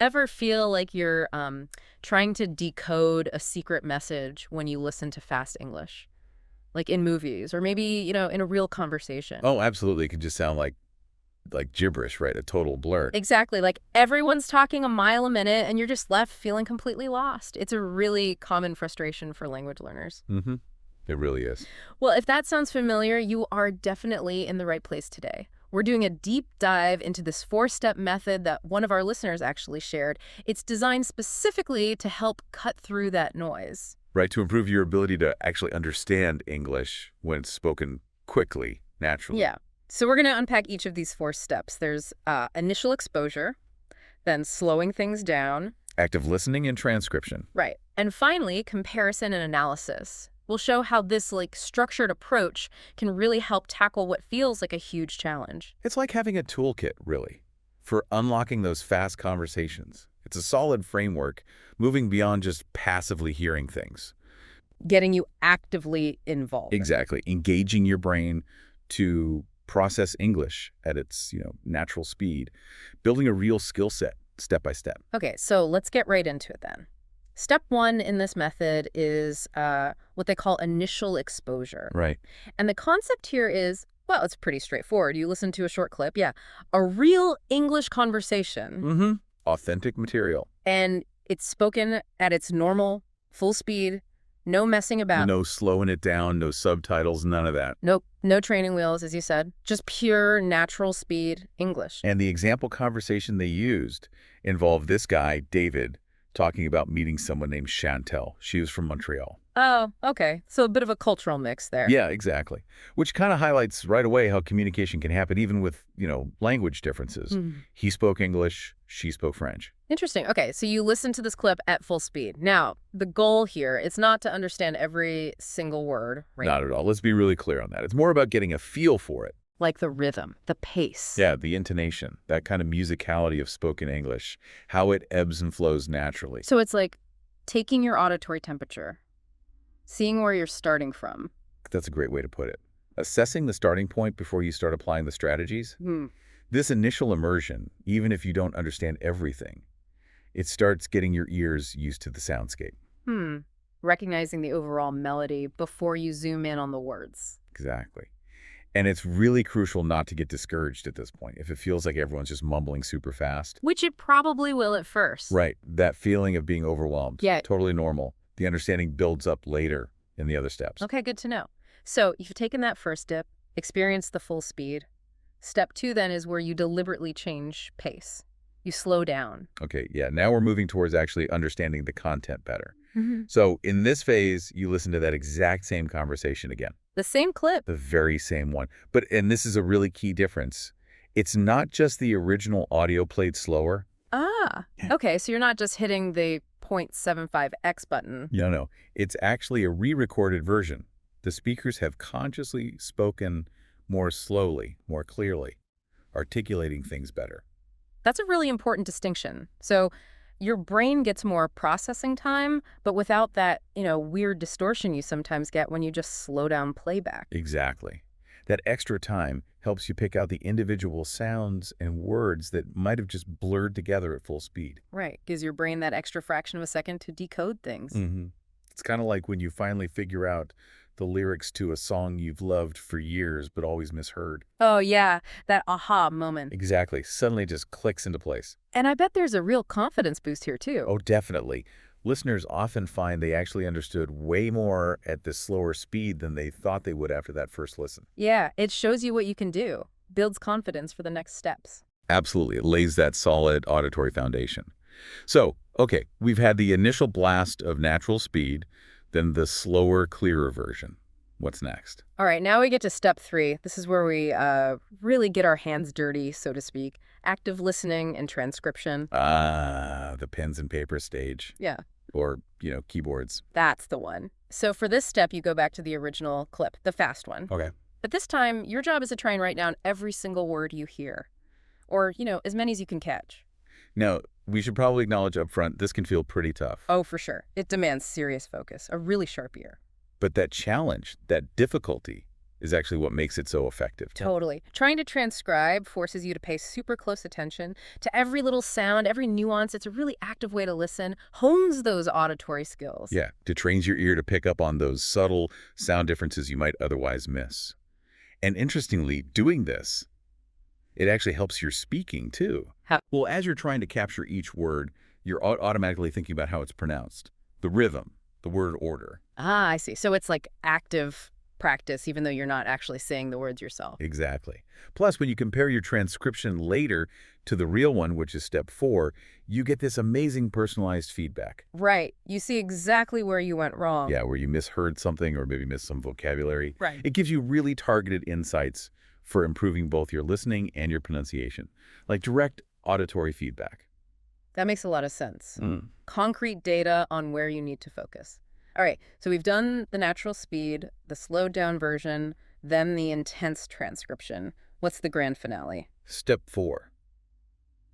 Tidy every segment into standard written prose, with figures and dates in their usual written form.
ever feel like you're trying to decode a secret message when you listen to fast English? Like in movies or maybe, in a real conversation? Oh, absolutely. It can just sound like gibberish, right? A total blur. Exactly. Like everyone's talking a mile a minute and you're just left feeling completely lost. It's a really common frustration for language learners. Mm-hmm. It really is. Well, if that sounds familiar, you are definitely in the right place today. We're doing a deep dive into this 4-step method that one of our listeners actually shared. It's designed specifically to help cut through that noise. Right, to improve your ability to actually understand English when it's spoken quickly, naturally. Yeah. So we're going to unpack each of these 4 steps. There's initial exposure, then slowing things down. Active listening and transcription. Right. And finally, comparison and analysis. We'll show how this structured approach can really help tackle what feels like a huge challenge. It's like having a toolkit, really, for unlocking those fast conversations. It's a solid framework, moving beyond just passively hearing things. Getting you actively involved. Exactly. Engaging your brain to process English at its, natural speed. Building a real skill set, step by step. Okay, so let's get right into it then. Step 1 in this method is what they call initial exposure. Right. And the concept here is, well, it's pretty straightforward. You listen to a short clip, a real English conversation. Mm-hmm. Authentic material. And it's spoken at its normal, full speed, no messing about. No slowing it down, no subtitles, none of that. Nope, no training wheels, as you said. Just pure, natural speed English. And the example conversation they used involved this guy, David, talking about meeting someone named Chantel. She was from Montreal. Oh, okay. So a bit of a cultural mix there. Yeah, exactly. Which kind of highlights right away how communication can happen even with, language differences. He spoke English, she spoke French. Interesting. Okay, so you listen to this clip at full speed. Now, the goal here is not to understand every single word, right? Not at all. Let's be really clear on that. It's more about getting a feel for it. Like the rhythm, the pace. Yeah, the intonation, that kind of musicality of spoken English, how it ebbs and flows naturally. So it's like taking your auditory temperature, seeing where you're starting from. That's a great way to put it. Assessing the starting point before you start applying the strategies. This initial immersion, even if you don't understand everything, it starts getting your ears used to the soundscape. Recognizing the overall melody before you zoom in on the words. Exactly. And it's really crucial not to get discouraged at this point if it feels like everyone's just mumbling super fast. Which it probably will at first. Right. That feeling of being overwhelmed. Yeah. Totally normal. The understanding builds up later in the other steps. Okay, good to know. So you've taken that first dip, experienced the full speed. Step 2 then is where you deliberately change pace. You slow down. Okay, yeah. Now we're moving towards actually understanding the content better. So in this phase, you listen to that exact same conversation again. The same clip. The very same one. And this is a really key difference. It's not just the original audio played slower. Okay, so you're not just hitting the 0.75x button. No. It's actually a re-recorded version. The speakers have consciously spoken more slowly, more clearly, articulating things better. That's a really important distinction. So your brain gets more processing time, but without that, weird distortion you sometimes get when you just slow down playback. Exactly. That extra time helps you pick out the individual sounds and words that might have just blurred together at full speed. Right. Gives your brain that extra fraction of a second to decode things. It's kind of like when you finally figure out the lyrics to a song you've loved for years but always misheard. Oh, yeah. That aha moment. Exactly. Suddenly just clicks into place. And I bet there's a real confidence boost here, too. Oh, definitely. Listeners often find they actually understood way more at this slower speed than they thought they would after that first listen. Yeah, it shows you what you can do. Builds confidence for the next steps. Absolutely. It lays that solid auditory foundation. So, okay, we've had the initial blast of natural speed, then the slower, clearer version. What's next? All right, now we get to step 3. This is where we really get our hands dirty, so to speak. Active listening and transcription. The pens and paper stage. Yeah. Or, keyboards. That's the one. So for this step, you go back to the original clip, the fast one. Okay. But this time, your job is to try and write down every single word you hear. Or, as many as you can catch. Now, we should probably acknowledge up front, this can feel pretty tough. Oh, for sure. It demands serious focus, a really sharp ear. But that challenge, that difficulty, is actually what makes it so effective. Totally. Trying to transcribe forces you to pay super close attention to every little sound, every nuance. It's a really active way to listen, hones those auditory skills. Yeah, to train your ear to pick up on those subtle sound differences you might otherwise miss. And interestingly, doing this, it actually helps your speaking too. How? Well, as you're trying to capture each word, you're automatically thinking about how it's pronounced, the rhythm, the word order. Ah, I see. So it's like active practice, even though you're not actually saying the words yourself. Exactly. Plus, when you compare your transcription later to the real one, which is step 4, you get this amazing personalized feedback. Right. You see exactly where you went wrong. Yeah, where you misheard something or maybe missed some vocabulary. Right. It gives you really targeted insights for improving both your listening and your pronunciation, like direct auditory feedback. That makes a lot of sense. Concrete data on where you need to focus. All right, so we've done the natural speed, the slowed down version, then the intense transcription. What's the grand finale? Step 4,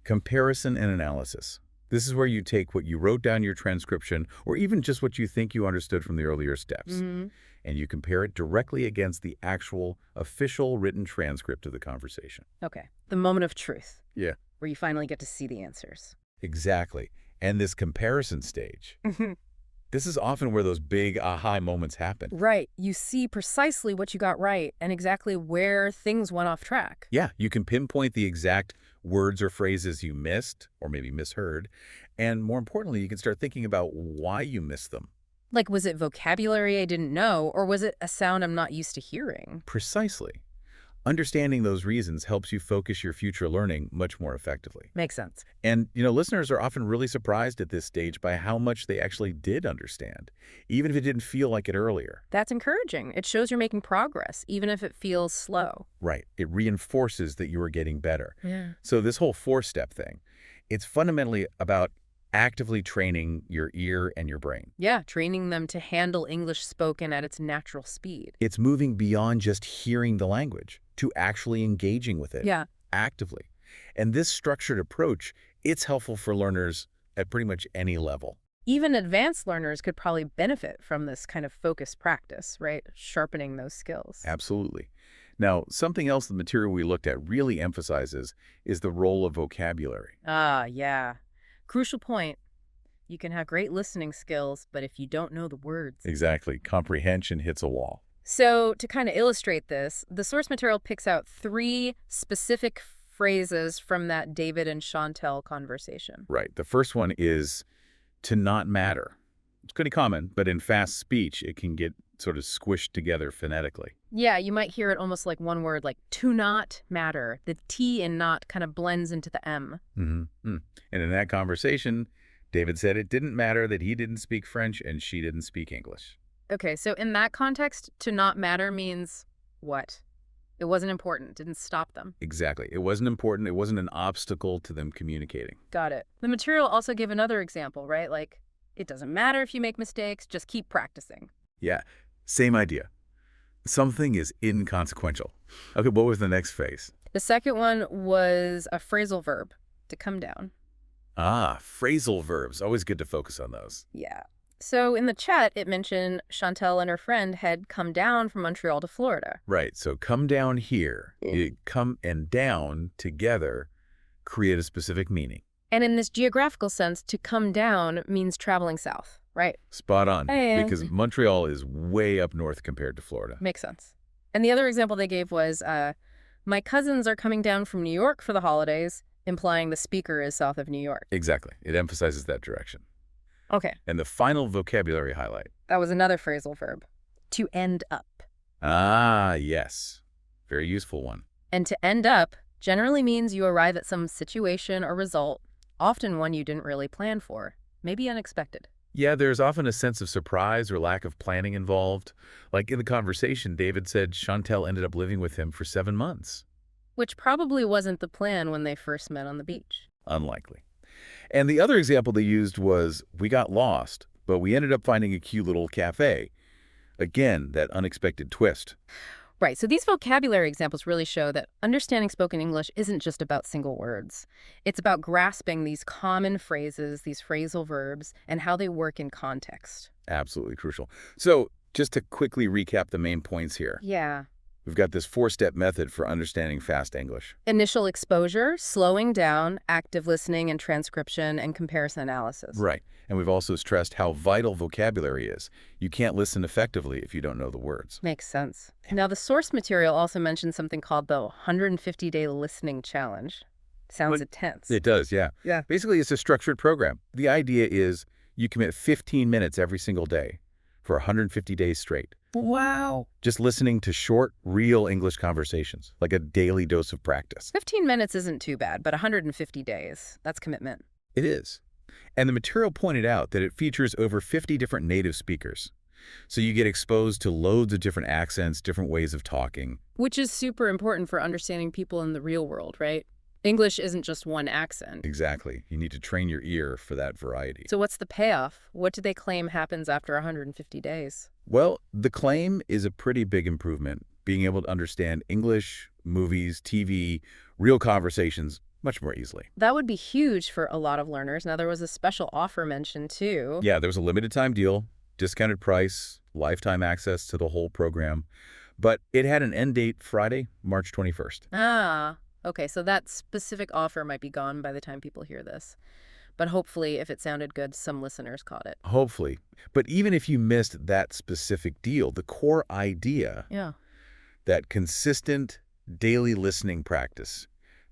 comparison and analysis. This is where you take what you wrote down in your transcription, or even just what you think you understood from the earlier steps, and you compare it directly against the actual official written transcript of the conversation. Okay, the moment of truth. Yeah. Where you finally get to see the answers. Exactly. And this comparison stage, this is often where those big aha moments happen. Right. You see precisely what you got right and exactly where things went off track. Yeah, you can pinpoint the exact words or phrases you missed or maybe misheard. And more importantly, you can start thinking about why you missed them. Like, was it vocabulary I didn't know, or was it a sound I'm not used to hearing? Precisely. Understanding those reasons helps you focus your future learning much more effectively. Makes sense. And, listeners are often really surprised at this stage by how much they actually did understand, even if it didn't feel like it earlier. That's encouraging. It shows you're making progress, even if it feels slow. Right. It reinforces that you are getting better. Yeah. So this whole 4-step thing, it's fundamentally about actively training your ear and your brain. Yeah, training them to handle English spoken at its natural speed. It's moving beyond just hearing the language to actually engaging with it actively. And this structured approach, it's helpful for learners at pretty much any level. Even advanced learners could probably benefit from this kind of focused practice, right? Sharpening those skills. Absolutely. Now, something else the material we looked at really emphasizes is the role of vocabulary. Ah, yeah. Crucial point. You can have great listening skills, but if you don't know the words. Exactly. Comprehension hits a wall. So to kind of illustrate this, the source material picks out 3 specific phrases from that David and Chantel conversation. Right. The first one is to not matter. It's pretty common, but in fast speech, it can get sort of squished together phonetically. Yeah, you might hear it almost like one word, like to not matter. The T in not kind of blends into the M. And in that conversation, David said it didn't matter that he didn't speak French and she didn't speak English. Okay, so in that context, to not matter means what? It wasn't important, didn't stop them. Exactly. It wasn't important. It wasn't an obstacle to them communicating. Got it. The material also gave another example, right? Like, it doesn't matter if you make mistakes, just keep practicing. Yeah, same idea. Something is inconsequential. Okay, what was the next phase? The second one was a phrasal verb, to come down. Ah, phrasal verbs. Always good to focus on those. Yeah. So in the chat, it mentioned Chantel and her friend had come down from Montreal to Florida. Right, so come down here. Come and down together create a specific meaning. And in this geographical sense, to come down means traveling south, right? Spot on, Hey. because Montreal is way up north compared to Florida. Makes sense. And the other example they gave was, my cousins are coming down from New York for the holidays, implying the speaker is south of New York. Exactly. It emphasizes that direction. Okay. And the final vocabulary highlight. That was another phrasal verb. To end up. Ah, yes. Very useful one. And to end up generally means you arrive at some situation or result, often one you didn't really plan for, maybe unexpected. Yeah, there's often a sense of surprise or lack of planning involved. Like in the conversation, David said Chantel ended up living with him for 7 months. Which probably wasn't the plan when they first met on the beach. Unlikely. And the other example they used was, we got lost, but we ended up finding a cute little cafe. Again, that unexpected twist. Right, so these vocabulary examples really show that understanding spoken English isn't just about single words. It's about grasping these common phrases, these phrasal verbs, and how they work in context. Absolutely crucial. So just to quickly recap the main points here. Yeah. We've got this four-step method for understanding fast English. Initial exposure, slowing down, active listening and transcription, and comparison analysis. Right. And we've also stressed how vital vocabulary is. You can't listen effectively if you don't know the words. Makes sense. Now, the source material also mentions something called the 150-day listening challenge. Sounds intense. It does, yeah. Yeah. Basically, it's a structured program. The idea is you commit 15 minutes every single day for 150 days straight. Wow. Just listening to short, real English conversations, like a daily dose of practice. 15 minutes isn't too bad, but 150 days, that's commitment. It is. And the material pointed out that it features over 50 different native speakers. So you get exposed to loads of different accents, different ways of talking. Which is super important for understanding people in the real world, right? English isn't just one accent. Exactly. You need to train your ear for that variety. So what's the payoff? What do they claim happens after 150 days? Well, the claim is a pretty big improvement, being able to understand English, movies, TV, real conversations much more easily. That would be huge for a lot of learners. Now, there was a special offer mentioned, too. Yeah, there was a limited time deal, discounted price, lifetime access to the whole program, but it had an end date Friday, March 21st. Ah, okay, so that specific offer might be gone by the time people hear this. But hopefully, if it sounded good, some listeners caught it. Hopefully. But even if you missed that specific deal, the core idea, that consistent daily listening practice,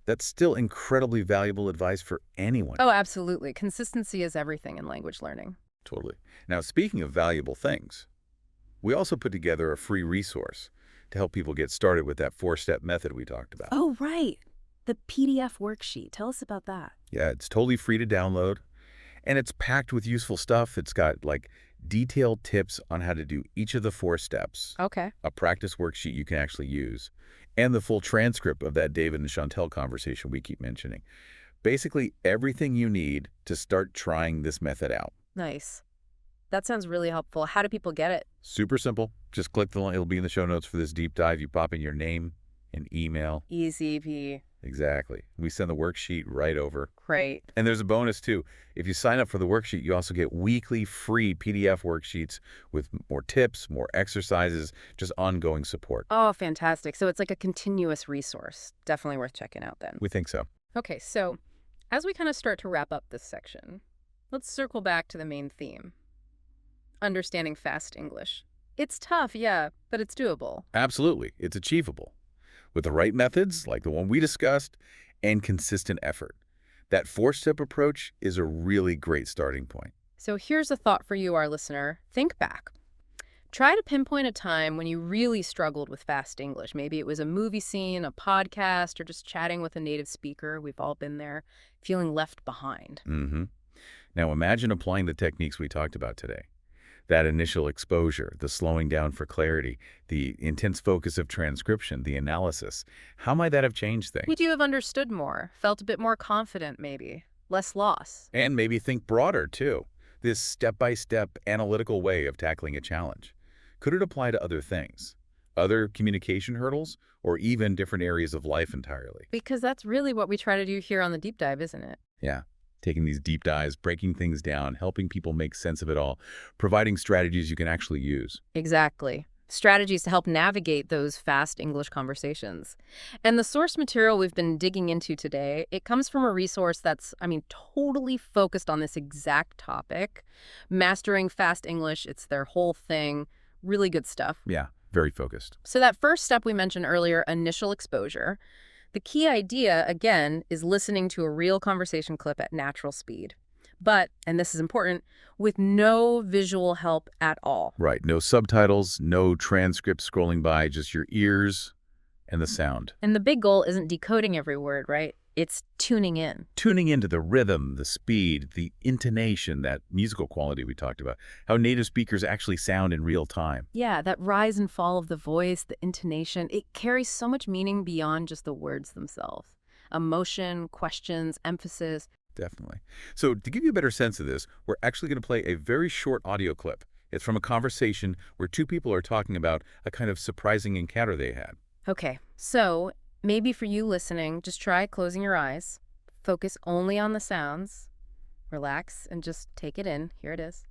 that's still incredibly valuable advice for anyone. Oh, absolutely. Consistency is everything in language learning. Totally. Now, speaking of valuable things, we also put together a free resource to help people get started with that four-step method we talked about. Oh, right. The PDF worksheet. Tell us about that. Yeah, it's totally free to download, and it's packed with useful stuff. It's got, like, detailed tips on how to do each of the 4 steps. Okay. A practice worksheet you can actually use, and the full transcript of that David and Chantel conversation we keep mentioning. Basically, everything you need to start trying this method out. Nice. That sounds really helpful. How do people get it? Super simple. Just click the link. It'll be in the show notes for this deep dive. You pop in your name and email. Easy P. Exactly. We send the worksheet right over. Great. And there's a bonus, too. If you sign up for the worksheet, you also get weekly free PDF worksheets with more tips, more exercises, just ongoing support. Oh, fantastic. So it's like a continuous resource. Definitely worth checking out then. We think so. Okay, so as we kind of start to wrap up this section, let's circle back to the main theme. Understanding fast English. It's tough, yeah, but it's doable. Absolutely. It's achievable. With the right methods, like the one we discussed, and consistent effort. That 4-step approach is a really great starting point. So here's a thought for you, our listener. Think back. Try to pinpoint a time when you really struggled with fast English. Maybe it was a movie scene, a podcast, or just chatting with a native speaker. We've all been there, feeling left behind. Now imagine applying the techniques we talked about today. That initial exposure, the slowing down for clarity, the intense focus of transcription, the analysis. How might that have changed things? Would you have understood more, felt a bit more confident maybe, less loss? And maybe think broader, too. This step-by-step analytical way of tackling a challenge. Could it apply to other things? Other communication hurdles? Or even different areas of life entirely? Because that's really what we try to do here on the Deep Dive, isn't it? Yeah. Taking these deep dives, breaking things down, helping people make sense of it all, providing strategies you can actually use. Exactly. Strategies to help navigate those fast English conversations. And the source material we've been digging into today, it comes from a resource that's, totally focused on this exact topic. Mastering Fast English, it's their whole thing. Really good stuff. Yeah, very focused. So that first step we mentioned earlier, initial exposure. The key idea, again, is listening to a real conversation clip at natural speed. But, and this is important, with no visual help at all. Right. No subtitles, no transcript scrolling by, just your ears and the sound. And the big goal isn't decoding every word, right? It's tuning in. Tuning into the rhythm, the speed, the intonation, that musical quality we talked about, how native speakers actually sound in real time. Yeah, that rise and fall of the voice, the intonation, it carries so much meaning beyond just the words themselves. Emotion, questions, emphasis. Definitely. So to give you a better sense of this, we're actually going to play a very short audio clip. It's from a conversation where 2 people are talking about a kind of surprising encounter they had. Okay, so maybe for you listening, just try closing your eyes. Focus only on the sounds. Relax and just take it in. Here it is.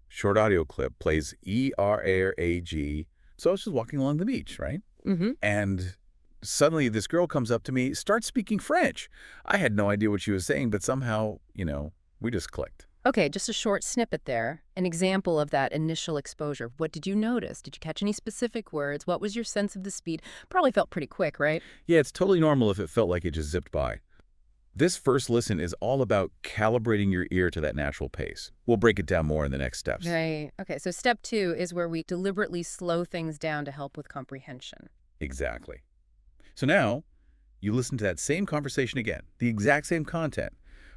Short audio clip plays E-R-A-G. So I was just walking along the beach, right? Mm-hmm. And suddenly this girl comes up to me, starts speaking French. I had no idea what she was saying, but somehow, we just clicked. Okay, just a short snippet there. An example of that initial exposure. What did you notice? Did you catch any specific words? What was your sense of the speed? Probably felt pretty quick, right? Yeah, it's totally normal if it felt like it just zipped by. This first listen is all about calibrating your ear to that natural pace. We'll break it down more in the next steps. Right. Okay, so step 2 is where we deliberately slow things down to help with comprehension. Exactly. So now, you listen to that same conversation again, the exact same content,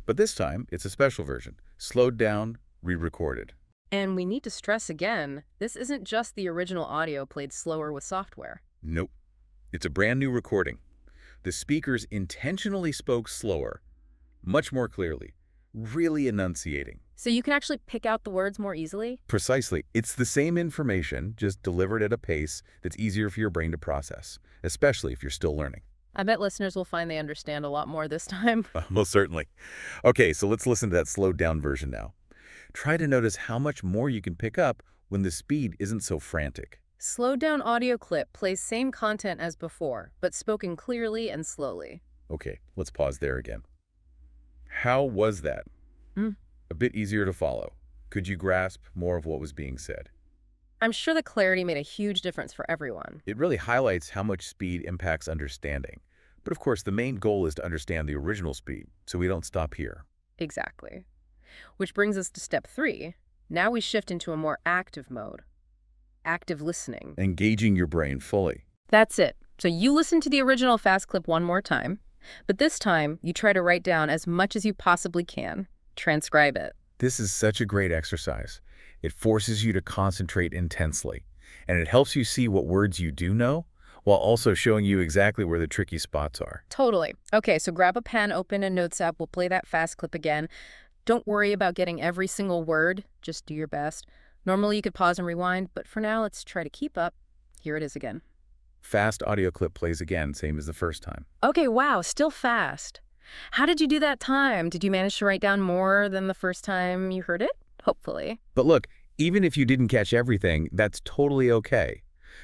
but this time it's a special version, slowed down, re-recorded. And we need to stress again, this isn't just the original audio played slower with software. Nope. It's a brand new recording. The speakers intentionally spoke slower, much more clearly, really enunciating. So you can actually pick out the words more easily? Precisely. It's the same information, just delivered at a pace that's easier for your brain to process, especially if you're still learning. I bet listeners will find they understand a lot more this time. Most certainly. Okay, so let's listen to that slowed down version now. Try to notice how much more you can pick up when the speed isn't so frantic. Slowed down audio clip plays same content as before, but spoken clearly and slowly. Okay, let's pause there again. How was that? Mm. A bit easier to follow. Could you grasp more of what was being said? I'm sure the clarity made a huge difference for everyone. It really highlights how much speed impacts understanding. But of course, the main goal is to understand the original speed, so we don't stop here. Exactly. Which brings us to step 3. Now we shift into a more active mode. Active listening. Engaging your brain fully. That's it. So you listen to the original fast clip one more time, but this time you try to write down as much as you possibly can. Transcribe it. This is such a great exercise. It forces you to concentrate intensely, and it helps you see what words you do know, while also showing you exactly where the tricky spots are. Totally. Okay, so grab a pen, open a notes app. We'll play that fast clip again. Don't worry about getting every single word. Just do your best. Normally you could pause and rewind, but for now let's try to keep up. Here it is again. Fast audio clip plays again, same as the first time. Okay, wow, still fast. How did you do that time? Did you manage to write down more than the first time you heard it? Hopefully. But look, even if you didn't catch everything, that's totally okay.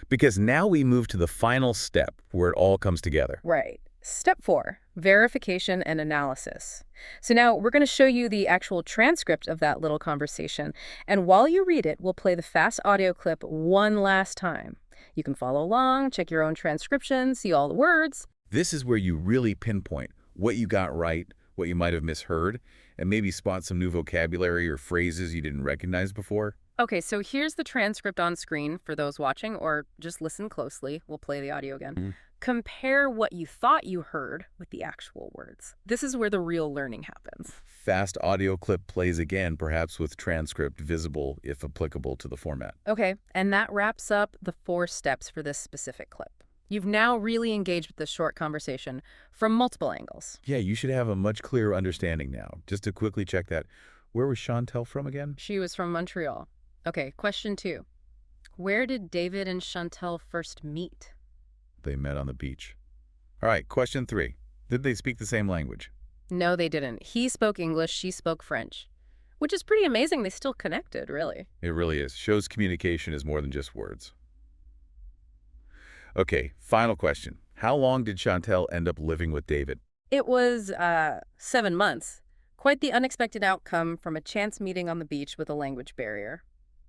Because now we move to the final step where it all comes together. Right. Step 4, verification and analysis. So now we're going to show you the actual transcript of that little conversation. And while you read it, we'll play the fast audio clip one last time. You can follow along, check your own transcription, see all the words. This is where you really pinpoint what you got right, what you might have misheard, and maybe spot some new vocabulary or phrases you didn't recognize before. Okay, so here's the transcript on screen for those watching, or just listen closely. We'll play the audio again. Compare what you thought you heard with the actual words. This is where the real learning happens. Fast audio clip plays again, perhaps with transcript visible if applicable to the format. Okay, and that wraps up the 4 steps for this specific clip. You've now really engaged with this short conversation from multiple angles. Yeah, you should have a much clearer understanding now. Just to quickly check that, where was Chantel from again? She was from Montreal. Okay, question 2. Where did David and Chantel first meet? They met on the beach. All right, question 3. Did they speak the same language? No, they didn't. He spoke English, she spoke French. Which is pretty amazing. They still connected, really. It really is. Shows communication is more than just words. Okay, final question. How long did Chantel end up living with David? It was 7 months. Quite the unexpected outcome from a chance meeting on the beach with a language barrier.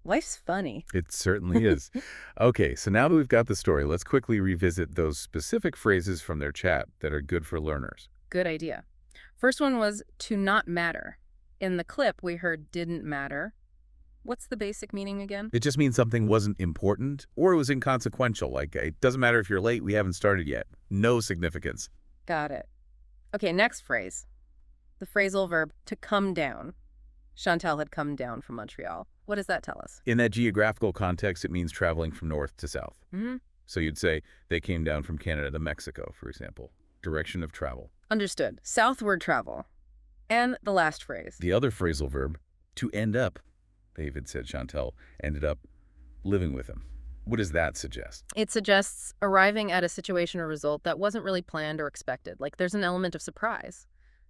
Life's funny. It certainly is. Okay, so now that we've got the story, let's quickly revisit those specific phrases from their chat that are good for learners. Good idea. First one was to not matter. In the clip, we heard didn't matter. What's the basic meaning again? It just means something wasn't important or it was inconsequential. Like, it doesn't matter if you're late, we haven't started yet. No significance. Got it. Okay, next phrase. The phrasal verb to come down. Chantal had come down from Montreal. What does that tell us? In that geographical context, it means traveling from north to south. So you'd say they came down from Canada to Mexico, for example. Direction of travel. Understood. Southward travel. And the last phrase. The other phrasal verb, to end up. David said Chantal ended up living with him. What does that suggest? It suggests arriving at a situation or result that wasn't really planned or expected. Like there's an element of surprise.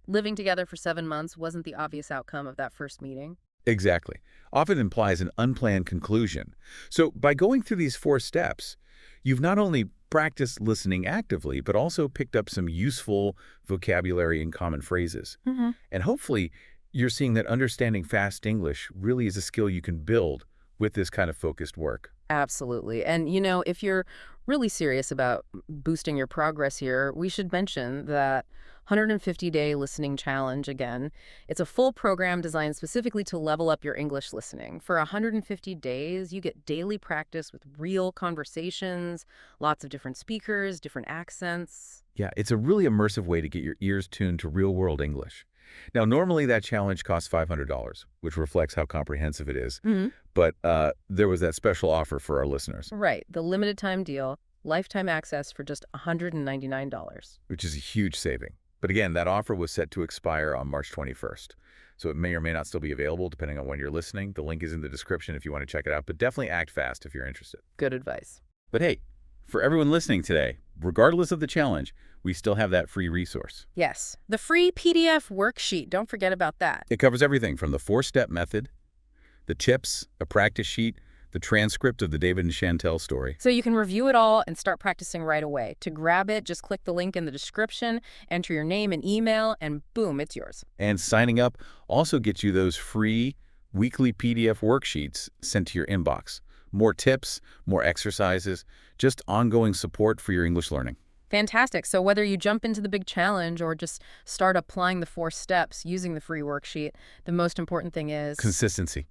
Living together for 7 months wasn't the obvious outcome of that first meeting. Exactly. Often implies an unplanned conclusion. So by going through these 4 steps, You've not only practiced listening actively, but also picked up some useful vocabulary and common phrases. Hmm. And hopefully, you're seeing that understanding fast English really is a skill you can build with this kind of focused work. Absolutely. And, if you're really serious about boosting your progress here, we should mention that 150-day listening challenge again. It's a full program designed specifically to level up your English listening. For 150 days, you get daily practice with real conversations, lots of different speakers, different accents. Yeah, it's a really immersive way to get your ears tuned to real-world English. Now, normally that challenge costs $500, which reflects how comprehensive it is. But there was that special offer for our listeners, Right. The limited time deal, lifetime access for just $199. which is a huge saving. But again, that offer was set to expire on March 21st. So it may or may not still be available depending on when you're listening. The link is in the description if you want to check it out, but definitely act fast if you're interested. Good advice. But hey, for everyone listening today, regardless of the challenge, we still have that free resource. Yes. The free PDF worksheet. Don't forget about that. It covers everything from the 4-step method, the tips, a practice sheet, the transcript of the David and Chantel story. So you can review it all and start practicing right away. To grab it, just click the link in the description, enter your name and email, and boom, it's yours. And signing up also gets you those free weekly PDF worksheets sent to your inbox. More tips, more exercises, just ongoing support for your English learning. Fantastic. So whether you jump into the big challenge or just start applying the 4 steps using the free worksheet, the most important thing is Consistency.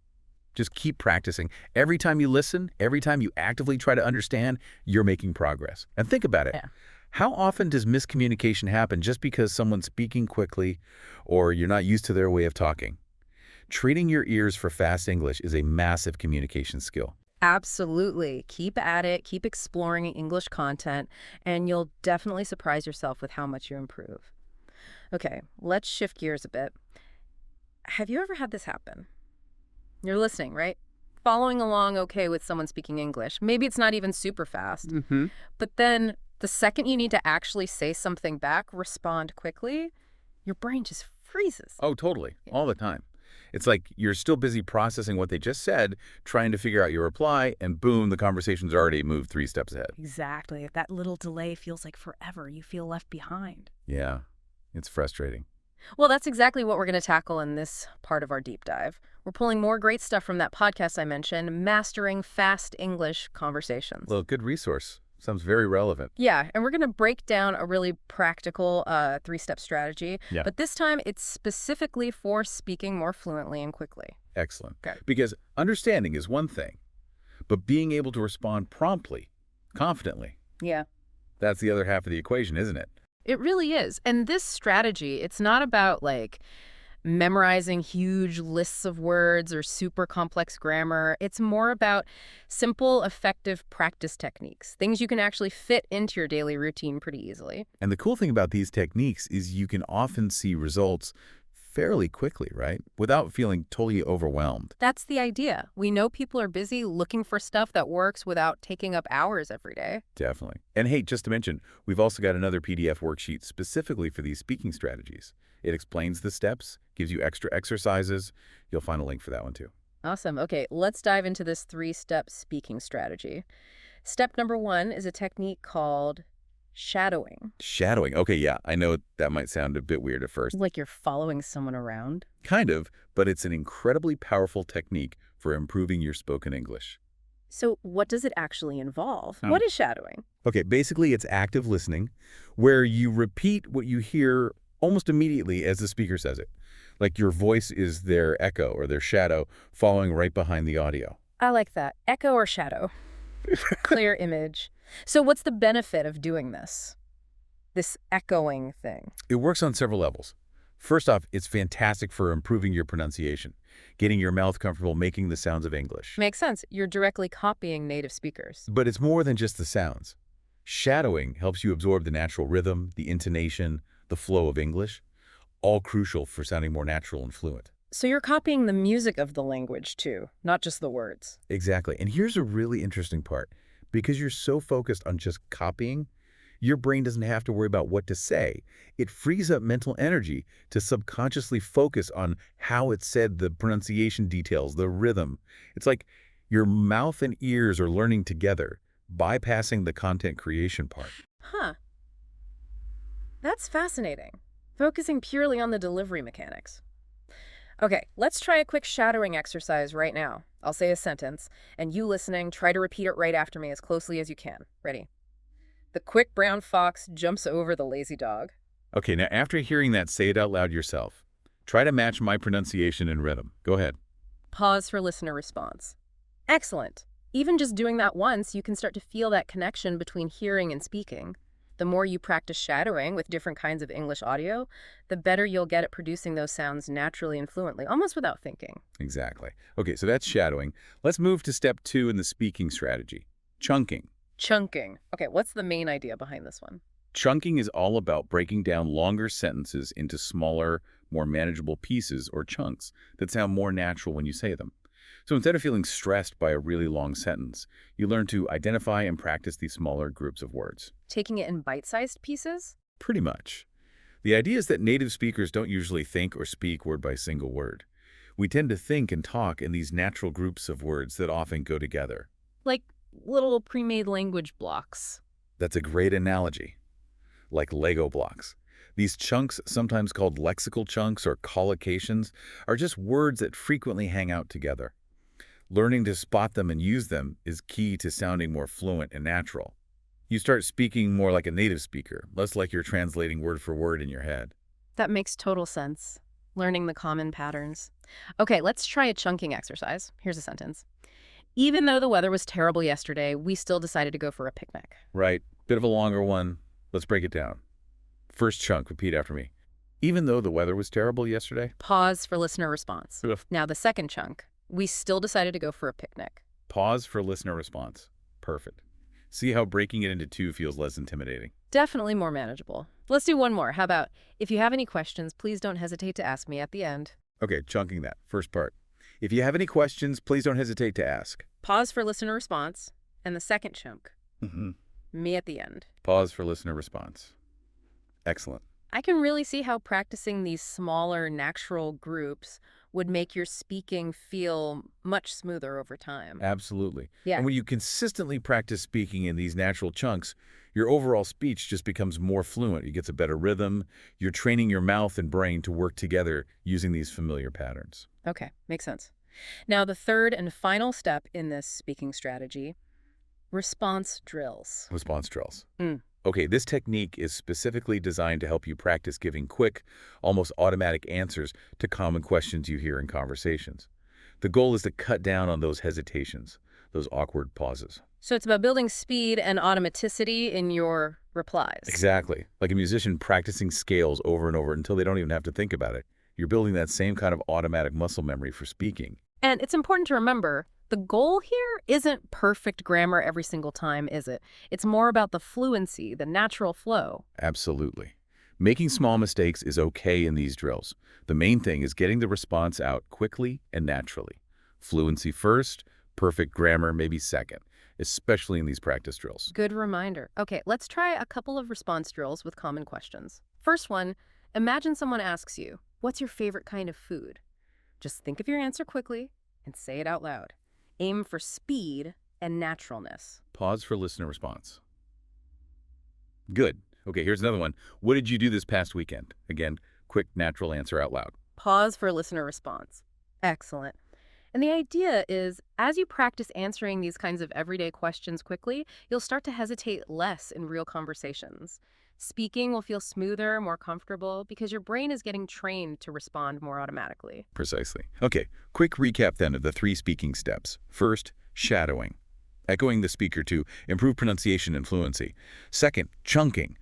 Just keep practicing. Every time you listen, every time you actively try to understand, you're making progress. And think about it. Yeah. How often does miscommunication happen just because someone's speaking quickly or you're not used to their way of talking? Treating your ears for fast English is a massive communication skill. Absolutely. Keep at it, keep exploring English content, and you'll definitely surprise yourself with how much you improve. Okay, let's shift gears a bit. Have you ever had this happen? You're listening, right? Following along okay with someone speaking English. Maybe it's not even super fast, but then the second you need to actually say something back, respond quickly, your brain just freezes. Oh, totally. All the time. It's like you're still busy processing what they just said, trying to figure out your reply, and boom, the conversation's already moved 3 steps ahead. Exactly. That little delay feels like forever. You feel left behind. Yeah, it's frustrating. Well, that's exactly what we're going to tackle in this part of our deep dive. We're pulling more great stuff from that podcast I mentioned, Mastering Fast English Conversations. Well, good resource. Sounds very relevant. Yeah, and we're going to break down a really practical 3-step strategy. Yeah. But this time, it's specifically for speaking more fluently and quickly. Excellent. Okay. Because understanding is one thing, but being able to respond promptly, confidently, Yeah. that's the other half of the equation, isn't it? It really is. And this strategy, it's not about memorizing huge lists of words or super complex grammar. It's more about simple, effective practice techniques, things you can actually fit into your daily routine pretty easily. And the cool thing about these techniques is you can often see results fairly quickly, right? Without feeling totally overwhelmed. That's the idea. We know people are busy looking for stuff that works without taking up hours every day. Definitely. And hey, just to mention, we've also got another PDF worksheet specifically for these speaking strategies. It explains the steps, gives you extra exercises. You'll find a link for that one too. Awesome. Okay, let's dive into this 3-step speaking strategy. Step number 1 is a technique called shadowing. Shadowing. Okay, yeah, I know that might sound a bit weird at first. Like you're following someone around. Kind of, but it's an incredibly powerful technique for improving your spoken English. So what does it actually involve? Oh. What is shadowing? Okay, basically it's active listening, where you repeat what you hear almost immediately as the speaker says it. Like your voice is their echo or their shadow following right behind the audio. I like that. Echo or shadow. Clear image. So what's the benefit of doing this echoing thing? It works on several levels. First off, it's fantastic for improving your pronunciation, getting your mouth comfortable making the sounds of English. Makes sense. You're directly copying native speakers. But it's more than just the sounds. Shadowing helps you absorb the natural rhythm, the intonation, the flow of English, all crucial for sounding more natural and fluent. So you're copying the music of the language too, not just the words. Exactly. And here's a really interesting part. Because you're so focused on just copying, your brain doesn't have to worry about what to say. It frees up mental energy to subconsciously focus on how it's said, the pronunciation details, the rhythm. It's like your mouth and ears are learning together, bypassing the content creation part. Huh. That's fascinating. Focusing purely on the delivery mechanics. Okay, let's try a quick shadowing exercise right now. I'll say a sentence, and you listening, try to repeat it right after me as closely as you can. Ready? The quick brown fox jumps over the lazy dog. Okay, now after hearing that, say it out loud yourself. Try to match my pronunciation and rhythm. Go ahead. Pause for listener response. Excellent. Even just doing that once, you can start to feel that connection between hearing and speaking. The more you practice shadowing with different kinds of English audio, the better you'll get at producing those sounds naturally and fluently, almost without thinking. Exactly. Okay, so that's shadowing. Let's move to step 2 in the speaking strategy, chunking. Chunking. Okay, what's the main idea behind this one? Chunking is all about breaking down longer sentences into smaller, more manageable pieces or chunks that sound more natural when you say them. So instead of feeling stressed by a really long sentence, you learn to identify and practice these smaller groups of words. Taking it in bite-sized pieces? Pretty much. The idea is that native speakers don't usually think or speak word by single word. We tend to think and talk in these natural groups of words that often go together. Like little pre-made language blocks. That's a great analogy. Like Lego blocks. These chunks, sometimes called lexical chunks or collocations, are just words that frequently hang out together. Learning to spot them and use them is key to sounding more fluent and natural. You start speaking more like a native speaker, less like you're translating word for word in your head. That makes total sense. Learning the common patterns. Okay, let's try a chunking exercise. Here's a sentence. Even though the weather was terrible yesterday, we still decided to go for a picnic. Right. Bit of a longer one. Let's break it down. First chunk, repeat after me. Even though the weather was terrible yesterday. Pause for listener response. Ugh. Now the second chunk. We still decided to go for a picnic. Pause for listener response. Perfect. See how breaking it into 2 feels less intimidating. Definitely more manageable. Let's do one more. How about, if you have any questions, please don't hesitate to ask me at the end. Okay, chunking that. First part. If you have any questions, please don't hesitate to ask. Pause for listener response. And the second chunk. Mm-hmm. Me at the end. Pause for listener response. Excellent. I can really see how practicing these smaller natural groups would make your speaking feel much smoother over time. Absolutely. Yeah. And when you consistently practice speaking in these natural chunks, your overall speech just becomes more fluent. It gets a better rhythm. You're training your mouth and brain to work together using these familiar patterns. Okay, makes sense. Now, the third and final step in this speaking strategy, response drills. Response drills. Mm. Okay, this technique is specifically designed to help you practice giving quick, almost automatic answers to common questions you hear in conversations. The goal is to cut down on those hesitations, those awkward pauses. So it's about building speed and automaticity in your replies. Exactly. Like a musician practicing scales over and over until they don't even have to think about it. You're building that same kind of automatic muscle memory for speaking. And it's important to remember, the goal here isn't perfect grammar every single time, is it? It's more about the fluency, the natural flow. Absolutely. Making small mistakes is okay in these drills. The main thing is getting the response out quickly and naturally. Fluency first, perfect grammar maybe second, especially in these practice drills. Good reminder. Okay, let's try a couple of response drills with common questions. First one, imagine someone asks you, what's your favorite kind of food? Just think of your answer quickly and say it out loud. Aim for speed and naturalness. Pause for listener response. Good. Okay, here's another one. What did you do this past weekend? Again, quick, natural answer out loud. Pause for listener response. Excellent. And the idea is, as you practice answering these kinds of everyday questions quickly, you'll start to hesitate less in real conversations. Speaking will feel smoother, more comfortable, because your brain is getting trained to respond more automatically. Precisely. Okay, quick recap then of the 3 speaking steps. First, shadowing, echoing the speaker to improve pronunciation and fluency. Second, chunking,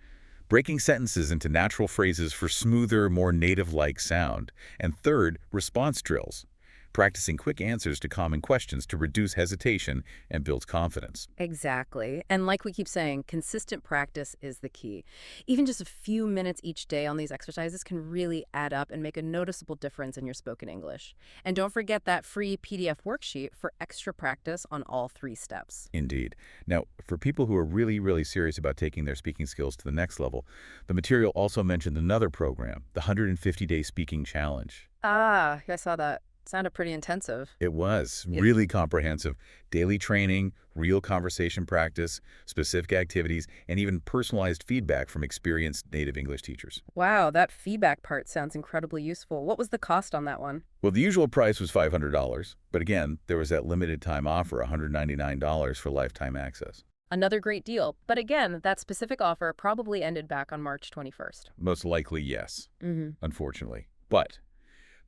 breaking sentences into natural phrases for smoother, more native-like sound. And third, response drills, practicing quick answers to common questions to reduce hesitation and build confidence. Exactly. And like we keep saying, consistent practice is the key. Even just a few minutes each day on these exercises can really add up and make a noticeable difference in your spoken English. And don't forget that free PDF worksheet for extra practice on all 3 steps. Indeed. Now, for people who are really serious about taking their speaking skills to the next level, the material also mentioned another program, the 150-Day Speaking Challenge. Ah, I saw that. Sounded pretty intensive. It was Yeah. really comprehensive. Daily training, real conversation practice, specific activities, and even personalized feedback from experienced native English teachers. Wow, that feedback part sounds incredibly useful. What was the cost on that one? Well, the usual price was $500, but again, there was that limited time offer, $199 for lifetime access. Another great deal. But again, that specific offer probably ended back on March 21st. Most likely, yes, Mm-hmm. unfortunately. But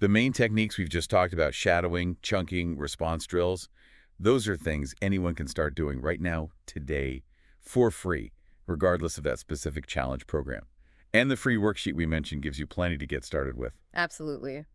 the main techniques we've just talked about, shadowing, chunking, response drills, those are things anyone can start doing right now, today, for free, regardless of that specific challenge program. And the free worksheet we mentioned gives you plenty to get started with. Absolutely.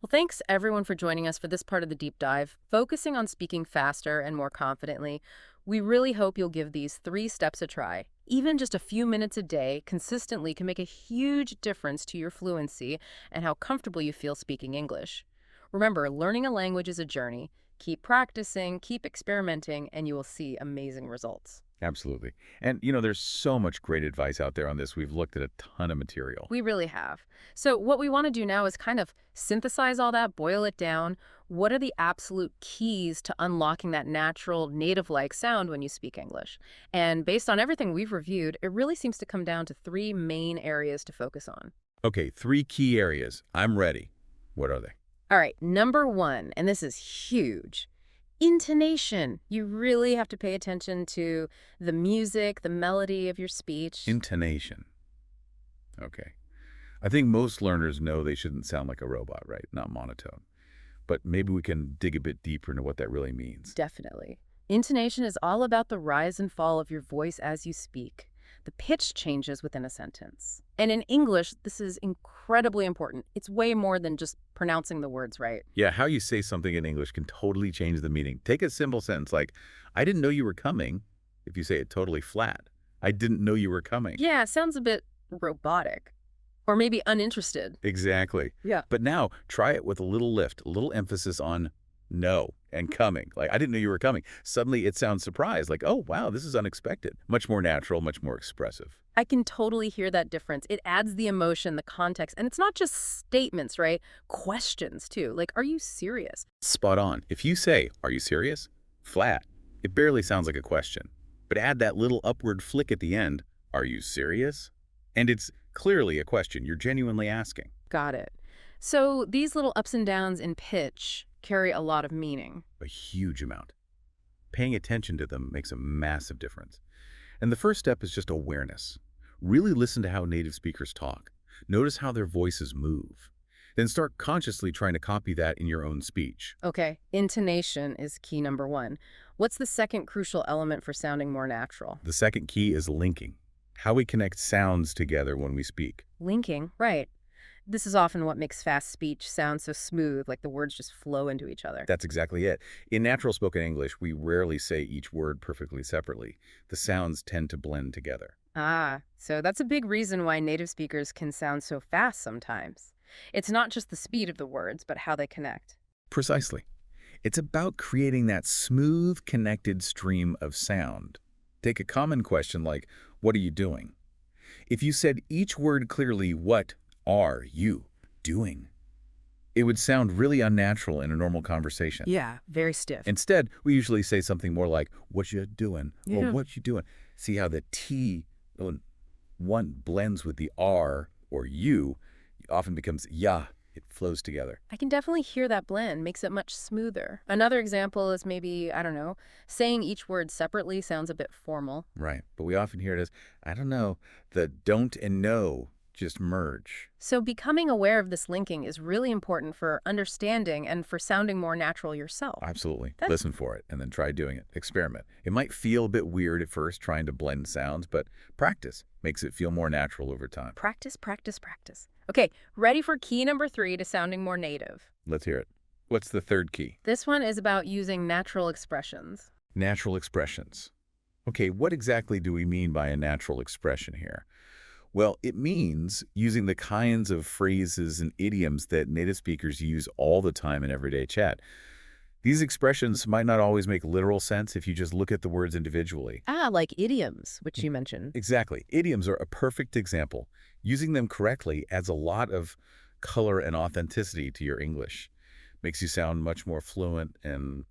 Well, thanks everyone for joining us for this part of the deep dive, focusing on speaking faster and more confidently. We really hope you'll give these 3 steps a try. Even just a few minutes a day consistently can make a huge difference to your fluency and how comfortable you feel speaking English. Remember, learning a language is a journey. Keep practicing, keep experimenting, and you will see amazing results. Absolutely. And, you know, there's so much great advice out there on this. We've looked at a ton of material. We really have. So what we want to do now is kind of synthesize all that, boil it down. What are the absolute keys to unlocking that natural, native-like sound when you speak English? And based on everything we've reviewed, it really seems to come down to 3 main areas to focus on. Okay, 3 key areas. I'm ready. What are they? All right, number 1, and this is huge. Intonation. You really have to pay attention to the music, the melody of your speech. Intonation. Okay. I think most learners know they shouldn't sound like a robot, right? Not monotone. But maybe we can dig a bit deeper into what that really means. Definitely. Intonation is all about the rise and fall of your voice as you speak. The pitch changes within a sentence. And in English, this is incredibly important. It's way more than just pronouncing the words right. Yeah, how you say something in English can totally change the meaning. Take a simple sentence like, I didn't know you were coming, if you say it totally flat. I didn't know you were coming. Yeah, it sounds a bit robotic. Or maybe uninterested. Exactly. Yeah. But now, try it with a little lift, a little emphasis on no and coming. Like, I didn't know you were coming. Suddenly it sounds surprised, like, oh, wow, this is unexpected. Much more natural, much more expressive. I can totally hear that difference. It adds the emotion, the context, and it's not just statements, right? Questions, too. Like, are you serious? Spot on. If you say, are you serious? Flat. It barely sounds like a question. But add that little upward flick at the end, are you serious? And it's clearly a question you're genuinely asking. Got it. So these little ups and downs in pitch carry a lot of meaning. A huge amount. Paying attention to them makes a massive difference. And the first step is just awareness. Really listen to how native speakers talk. Notice how their voices move. Then start consciously trying to copy that in your own speech. Okay, intonation is key number 1. What's the second crucial element for sounding more natural? The second key is linking. How we connect sounds together when we speak. Linking, right. This is often what makes fast speech sound so smooth, like the words just flow into each other. That's exactly it. In natural spoken English, we rarely say each word perfectly separately. The sounds tend to blend together. Ah, so that's a big reason why native speakers can sound so fast sometimes. It's not just the speed of the words, but how they connect. Precisely. It's about creating that smooth, connected stream of sound. Take a common question like, what are you doing? If you said each word clearly, what are you doing? It would sound really unnatural in a normal conversation. Yeah, very stiff. Instead, we usually say something more like, what you doing? Yeah. Or what you doing? See how the T, one blends with the R or you, often becomes ya. It flows together. I can definitely hear that blend, makes it much smoother. Another example is maybe, I don't know, saying each word separately sounds a bit formal. Right. But we often hear it as, I don't know, the don't and no just merge. So becoming aware of this linking is really important for understanding and for sounding more natural yourself. Absolutely. That's- Listen for it and then try doing it. Experiment. It might feel a bit weird at first trying to blend sounds, but practice makes it feel more natural over time. Practice, practice, practice. Okay, ready for key number 3 to sounding more native. Let's hear it. What's the third key? This one is about using natural expressions. Natural expressions. Okay, what exactly do we mean by a natural expression here? Well, it means using the kinds of phrases and idioms that native speakers use all the time in everyday chat. These expressions might not always make literal sense if you just look at the words individually. Ah, like idioms, which you mentioned. Exactly. Idioms are a perfect example. Using them correctly adds a lot of color and authenticity to your English. Makes you sound much more fluent and,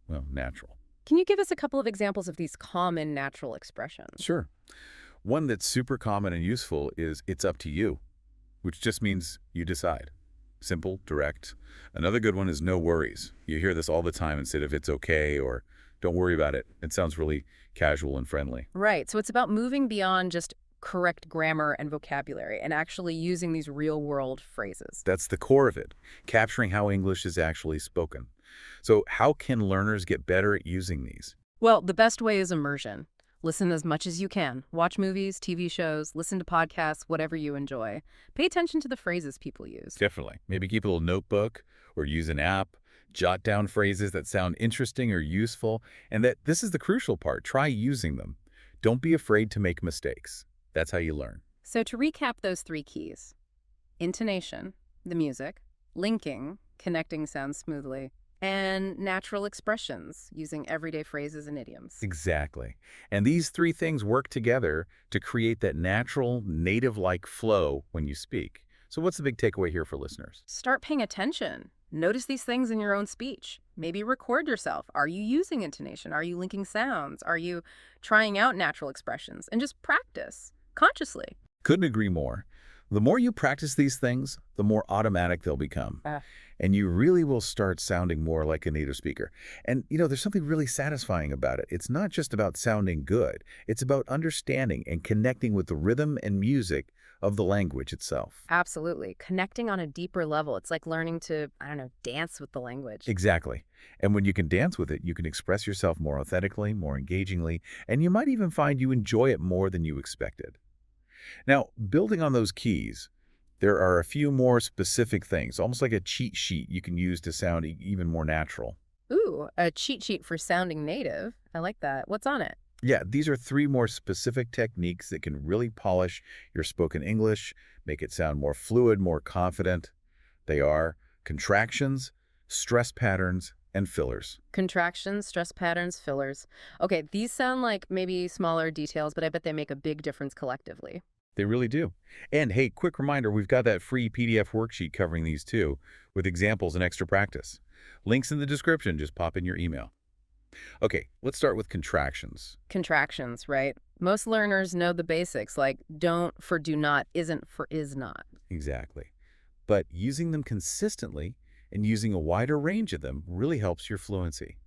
well, natural. Can you give us a couple of examples of these common natural expressions? Sure. One that's super common and useful is "it's up to you," which just means you decide. Simple, direct. Another good one is "no worries." You hear this all the time instead of "it's okay" or "don't worry about it." It sounds really casual and friendly. Right, so it's about moving beyond just correct grammar and vocabulary and actually using these real-world phrases. That's the core of it, capturing how English is actually spoken. So how can learners get better at using these? Well, the best way is immersion. Listen as much as you can. Watch movies, TV shows, listen to podcasts, whatever you enjoy. Pay attention to the phrases people use. Definitely. Maybe keep a little notebook or use an app. Jot down phrases that sound interesting or useful. And that this is the crucial part. Try using them. Don't be afraid to make mistakes. That's how you learn. So to recap those three keys: intonation, the music; linking, connecting sounds smoothly; and natural expressions, using everyday phrases and idioms. Exactly. And these three things work together to create that natural, native-like flow when you speak. So what's the big takeaway here for listeners? Start paying attention. Notice these things in your own speech. Maybe record yourself. Are you using intonation? Are you linking sounds? Are you trying out natural expressions? And just practice consciously. Couldn't agree more. The more you practice these things, the more automatic they'll become. And you really will start sounding more like a native speaker. And, there's something really satisfying about it. It's not just about sounding good. It's about understanding and connecting with the rhythm and music of the language itself. Absolutely. Connecting on a deeper level. It's like learning to, dance with the language. Exactly. And when you can dance with it, you can express yourself more authentically, more engagingly, and you might even find you enjoy it more than you expected. Now, building on those keys, there are a few more specific things, almost like a cheat sheet you can use to sound even more natural. Ooh, a cheat sheet for sounding native. I like that. What's on it? Yeah, these are 3 more specific techniques that can really polish your spoken English, make it sound more fluid, more confident. They are contractions, stress patterns, and fillers. Contractions, stress patterns, fillers. Okay, these sound like maybe smaller details, but I bet they make a big difference collectively. They really do. And hey, quick reminder, we've got that free PDF worksheet covering these too, with examples and extra practice. Links in the description, just pop in your email. Okay, let's start with contractions. Contractions, right? Most learners know the basics, like don't for do not, isn't for is not. Exactly. But using them consistently and using a wider range of them really helps your fluency.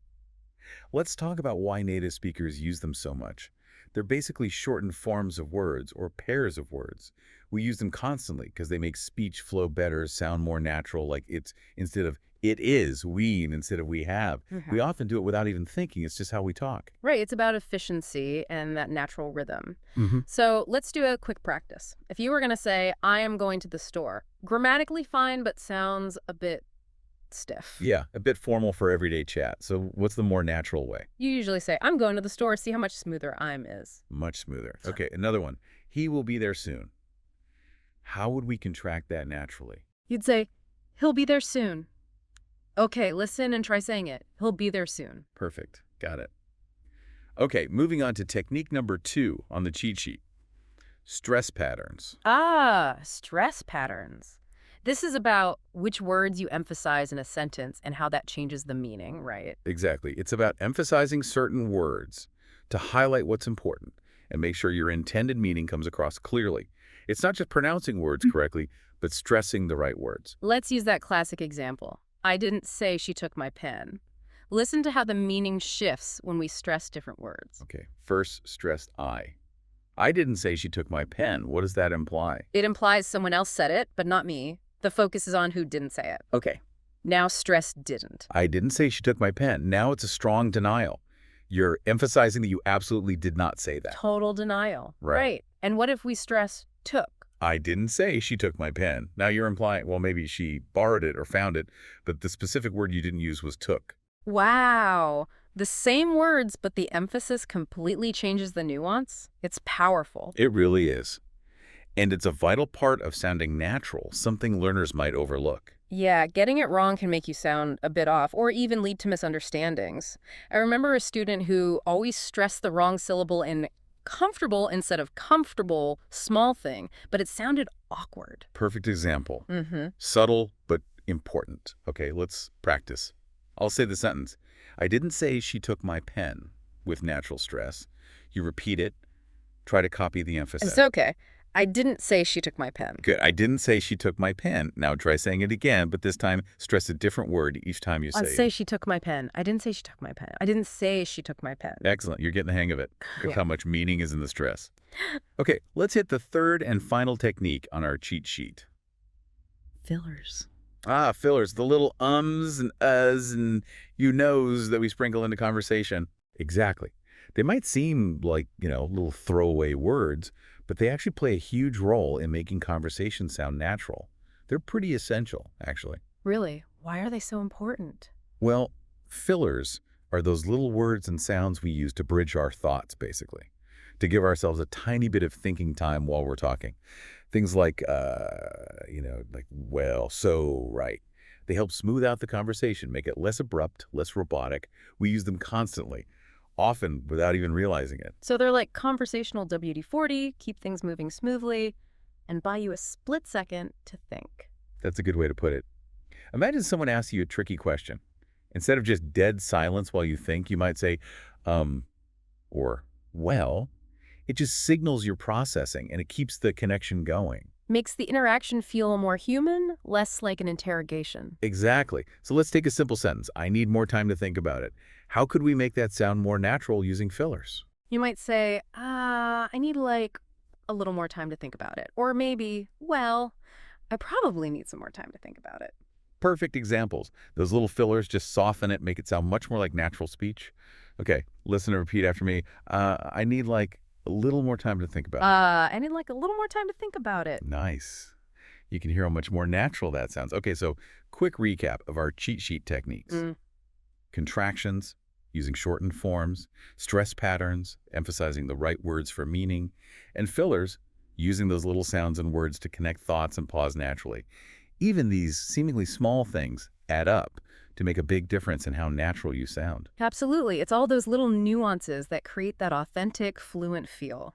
Let's talk about why native speakers use them so much. They're basically shortened forms of words or pairs of words. We use them constantly because they make speech flow better, sound more natural, like it's instead of it is, we instead of we have. We often do it without even thinking. It's just how we talk. Right, it's about efficiency and that natural rhythm. Mm-hmm. So let's do a quick practice. If you were going to say, I am going to the store, grammatically fine, but sounds a bit stiff. Yeah, a bit formal for everyday chat. So what's the more natural way? You usually say, I'm going to the store, see how much smoother I'm is. Much smoother. Okay, another one. He will be there soon. How would we contract that naturally? You'd say, he'll be there soon. Okay, listen and try saying it. He'll be there soon. Perfect. Got it. Okay, moving on to technique number 2 on the cheat sheet. Stress patterns. Ah, stress patterns. This is about which words you emphasize in a sentence and how that changes the meaning, right? Exactly. It's about emphasizing certain words to highlight what's important and make sure your intended meaning comes across clearly. It's not just pronouncing words correctly, but stressing the right words. Let's use that classic example. I didn't say she took my pen. Listen to how the meaning shifts when we stress different words. Okay, first stressed I. I didn't say she took my pen. What does that imply? It implies someone else said it, but not me. The focus is on who didn't say it. Okay. Now stress didn't. I didn't say she took my pen. Now it's a strong denial. You're emphasizing that you absolutely did not say that. Total denial. Right. And what if we stress took? I didn't say she took my pen. Now you're implying, well, maybe she borrowed it or found it, but the specific word you didn't use was took. Wow. The same words, but the emphasis completely changes the nuance. It's powerful. It really is. And it's a vital part of sounding natural, something learners might overlook. Yeah, getting it wrong can make you sound a bit off or even lead to misunderstandings. I remember a student who always stressed the wrong syllable in comfortable instead of comfortable, small thing, but it sounded awkward. Perfect example. Subtle, but important. Okay, let's practice. I'll say the sentence. I didn't say she took my pen with natural stress. You repeat it. Try to copy the emphasis. It's okay. I didn't say she took my pen. Good. I didn't say she took my pen. Now try saying it again, but this time stress a different word each time you say I'd it. say she took my pen. I didn't say she took my pen. I didn't say she took my pen. Excellent. You're getting the hang of it. Look Yeah. how much meaning is in the stress. Okay, let's hit the third and final technique on our cheat sheet. Fillers. Ah, fillers, the little ums and uhs and you knows that we sprinkle into conversation. Exactly. They might seem like, little throwaway words, but they actually play a huge role in making conversation sound natural. They're pretty essential, actually. Really? Why are they so important? Well, fillers are those little words and sounds we use to bridge our thoughts, basically, to give ourselves a tiny bit of thinking time while we're talking. Things like, well, so, right. They help smooth out the conversation, make it less abrupt, less robotic. We use them constantly, often without even realizing it. So they're like conversational WD-40, keep things moving smoothly, and buy you a split second to think. That's a good way to put it. Imagine someone asks you a tricky question. Instead of just dead silence while you think, you might say, or, well. It just signals you're processing, and it keeps the connection going. Makes the interaction feel more human, less like an interrogation. Exactly. So let's take a simple sentence. I need more time to think about it. How could we make that sound more natural using fillers? You might say, I need like a little more time to think about it. Or maybe, well, I probably need some more time to think about it. Perfect examples. Those little fillers just soften it, make it sound much more like natural speech. Okay, listen and repeat after me. I need like a little more time to think about it. I need like a little more time to think about it. Nice. You can hear how much more natural that sounds. Okay, so quick recap of our cheat sheet techniques. Contractions, using shortened forms, stress patterns, emphasizing the right words for meaning, and fillers, using those little sounds and words to connect thoughts and pause naturally. Even these seemingly small things add up to make a big difference in how natural you sound. Absolutely. It's all those little nuances that create that authentic, fluent feel.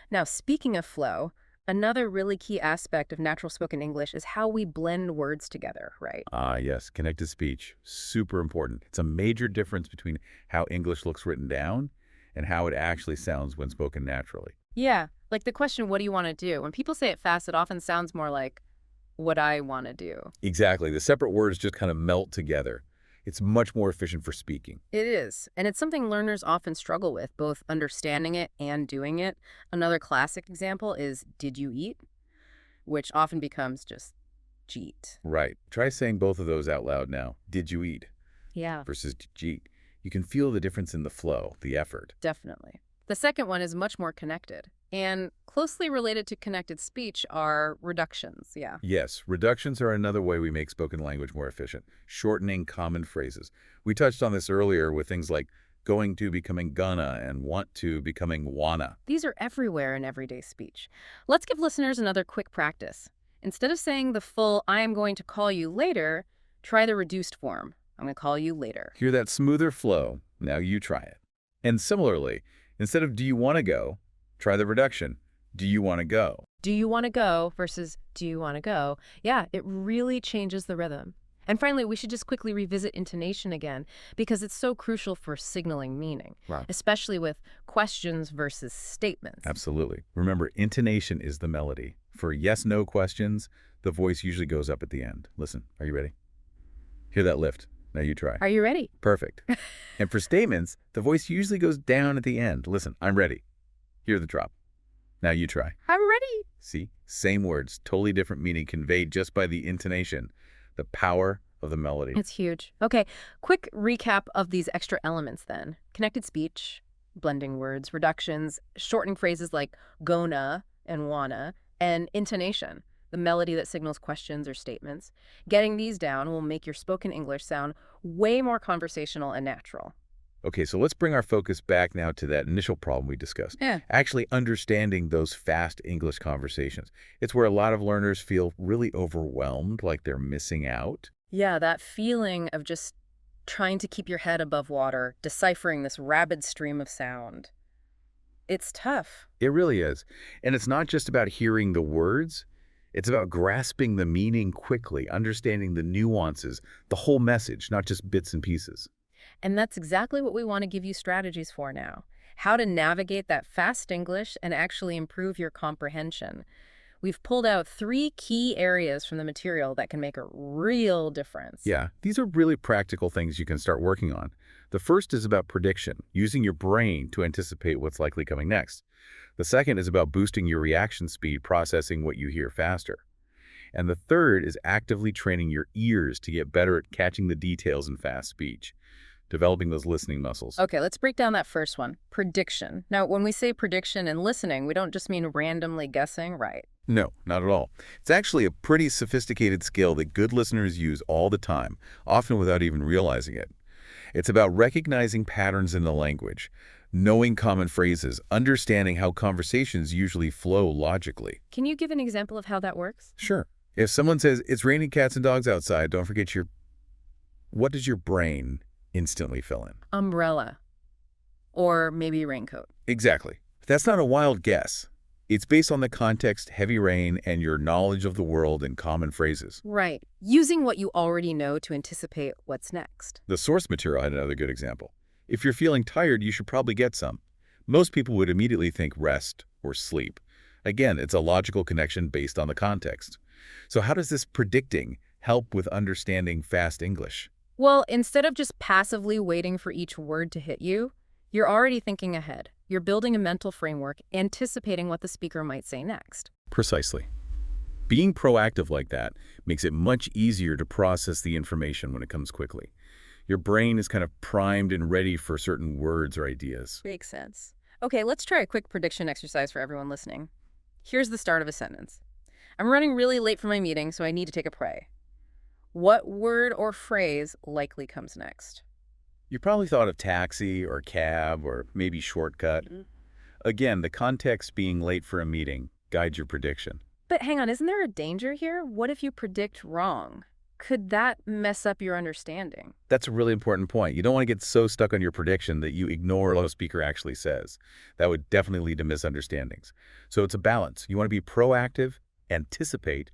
Now, speaking of flow, another really key aspect of natural spoken English is how we blend words together, right? Ah, yes, connected speech, super important. It's a major difference between how English looks written down and how it actually sounds when spoken naturally. Yeah, like the question, what do you want to do? When people say it fast, it often sounds more like, what I want to do. Exactly. The separate words just kind of melt together. It's much more efficient for speaking. It is, and it's something learners often struggle with, both understanding it and doing it. Another classic example is, did you eat? Which often becomes just, jeet. Right. Try saying both of those out loud now. Did you eat? Yeah, Versus did you eat. You can feel the difference in the flow, the effort. definitely. The second one is much more connected, and closely related to connected speech are reductions, yeah. Yes, reductions are another way we make spoken language more efficient, shortening common phrases. We touched on this earlier with things like going to becoming gonna and want to becoming wanna. These are everywhere in everyday speech. Let's give listeners another quick practice. Instead of saying the full, I am going to call you later, try the reduced form. I'm going to call you later. Hear that smoother flow? Now you try it. And similarly, instead of do you want to go, try the reduction. Do you want to go? Do you want to go versus do you want to go? Yeah, it really changes the rhythm. And finally, we should just quickly revisit intonation again, because it's so crucial for signaling meaning, Right. especially with questions versus statements. Absolutely. Remember, intonation is the melody. For yes-no questions, the voice usually goes up at the end. Listen, are you ready? Hear that lift. Now you try. Are you ready? Perfect. And for statements, the voice usually goes down at the end. Listen, I'm ready. Hear the drop. Now you try. I'm ready. See? Same words, totally different meaning conveyed just by the intonation. The power of the melody. It's huge. Okay, quick recap of these extra elements then. Connected speech, blending words, reductions, shortening phrases like gonna and wanna, and intonation, the melody that signals questions or statements. Getting these down will make your spoken English sound way more conversational and natural. Okay, so let's bring our focus back now to that initial problem we discussed. Yeah. Actually understanding those fast English conversations. It's where a lot of learners feel really overwhelmed, like they're missing out. Yeah, that feeling of just trying to keep your head above water, deciphering this rapid stream of sound. It's tough. It really is. And it's not just about hearing the words. It's about grasping the meaning quickly, understanding the nuances, the whole message, not just bits and pieces. And that's exactly what we want to give you strategies for now. How to navigate that fast English and actually improve your comprehension. We've pulled out 3 key areas from the material that can make a real difference. Yeah, these are really practical things you can start working on. The first is about prediction, using your brain to anticipate what's likely coming next. The second is about boosting your reaction speed, processing what you hear faster. And the third is actively training your ears to get better at catching the details in fast speech, developing those listening muscles. Okay, let's break down that first one, prediction. Now, when we say prediction and listening, we don't just mean randomly guessing, right? No, not at all. It's actually a pretty sophisticated skill that good listeners use all the time, often without even realizing it. It's about recognizing patterns in the language, knowing common phrases, understanding how conversations usually flow logically. Can you give an example of how that works? Sure. If someone says, "It's raining cats and dogs outside, don't forget your..." What does your brain instantly fill in? Umbrella. Or maybe raincoat. Exactly. That's not a wild guess. It's based on the context, heavy rain, and your knowledge of the world and common phrases. Right. Using what you already know to anticipate what's next. The source material had another good example. If you're feeling tired, you should probably get some. Most people would immediately think rest or sleep. Again, it's a logical connection based on the context. So how does this predicting help with understanding fast English? Well, instead of just passively waiting for each word to hit you, you're already thinking ahead. You're building a mental framework, anticipating what the speaker might say next. Precisely. Being proactive like that makes it much easier to process the information when it comes quickly. Your brain is kind of primed and ready for certain words or ideas. Makes sense. Okay, let's try a quick prediction exercise for everyone listening. Here's the start of a sentence. I'm running really late for my meeting, so I need to take a pray. What word or phrase likely comes next? You probably thought of taxi or cab or maybe shortcut. Again, the context being late for a meeting guides your prediction. But hang on, isn't there a danger here? What if you predict wrong? Could that mess up your understanding? That's a really important point. You don't want to get so stuck on your prediction that you ignore what the speaker actually says. That would definitely lead to misunderstandings. So it's a balance. You want to be proactive, anticipate,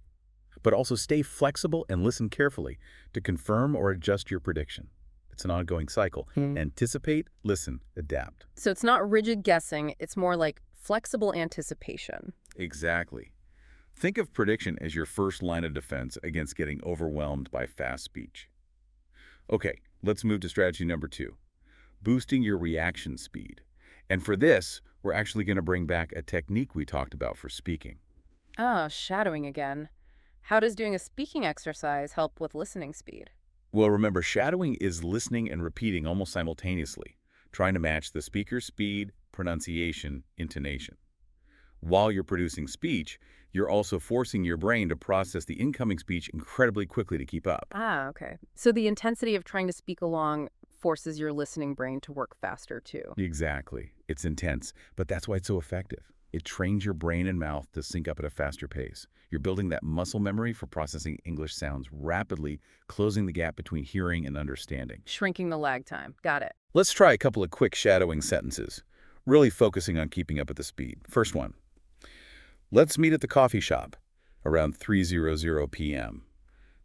but also stay flexible and listen carefully to confirm or adjust your prediction. It's an ongoing cycle. Anticipate, listen, adapt. So it's not rigid guessing, it's more like flexible anticipation. Exactly. Think of prediction as your first line of defense against getting overwhelmed by fast speech. Okay, let's move to strategy number 2, boosting your reaction speed. And for this, we're actually going to bring back a technique we talked about for speaking. Ah, shadowing again. How does doing a speaking exercise help with listening speed? Well, remember, shadowing is listening and repeating almost simultaneously, trying to match the speaker's speed, pronunciation, intonation. While you're producing speech, you're also forcing your brain to process the incoming speech incredibly quickly to keep up. Ah, okay. So the intensity of trying to speak along forces your listening brain to work faster too. Exactly. It's intense, but that's why it's so effective. It trains your brain and mouth to sync up at a faster pace. You're building that muscle memory for processing English sounds rapidly, closing the gap between hearing and understanding. Shrinking the lag time. Got it. Let's try a couple of quick shadowing sentences, really focusing on keeping up at the speed. First one. Let's meet at the coffee shop around 3:00 p.m.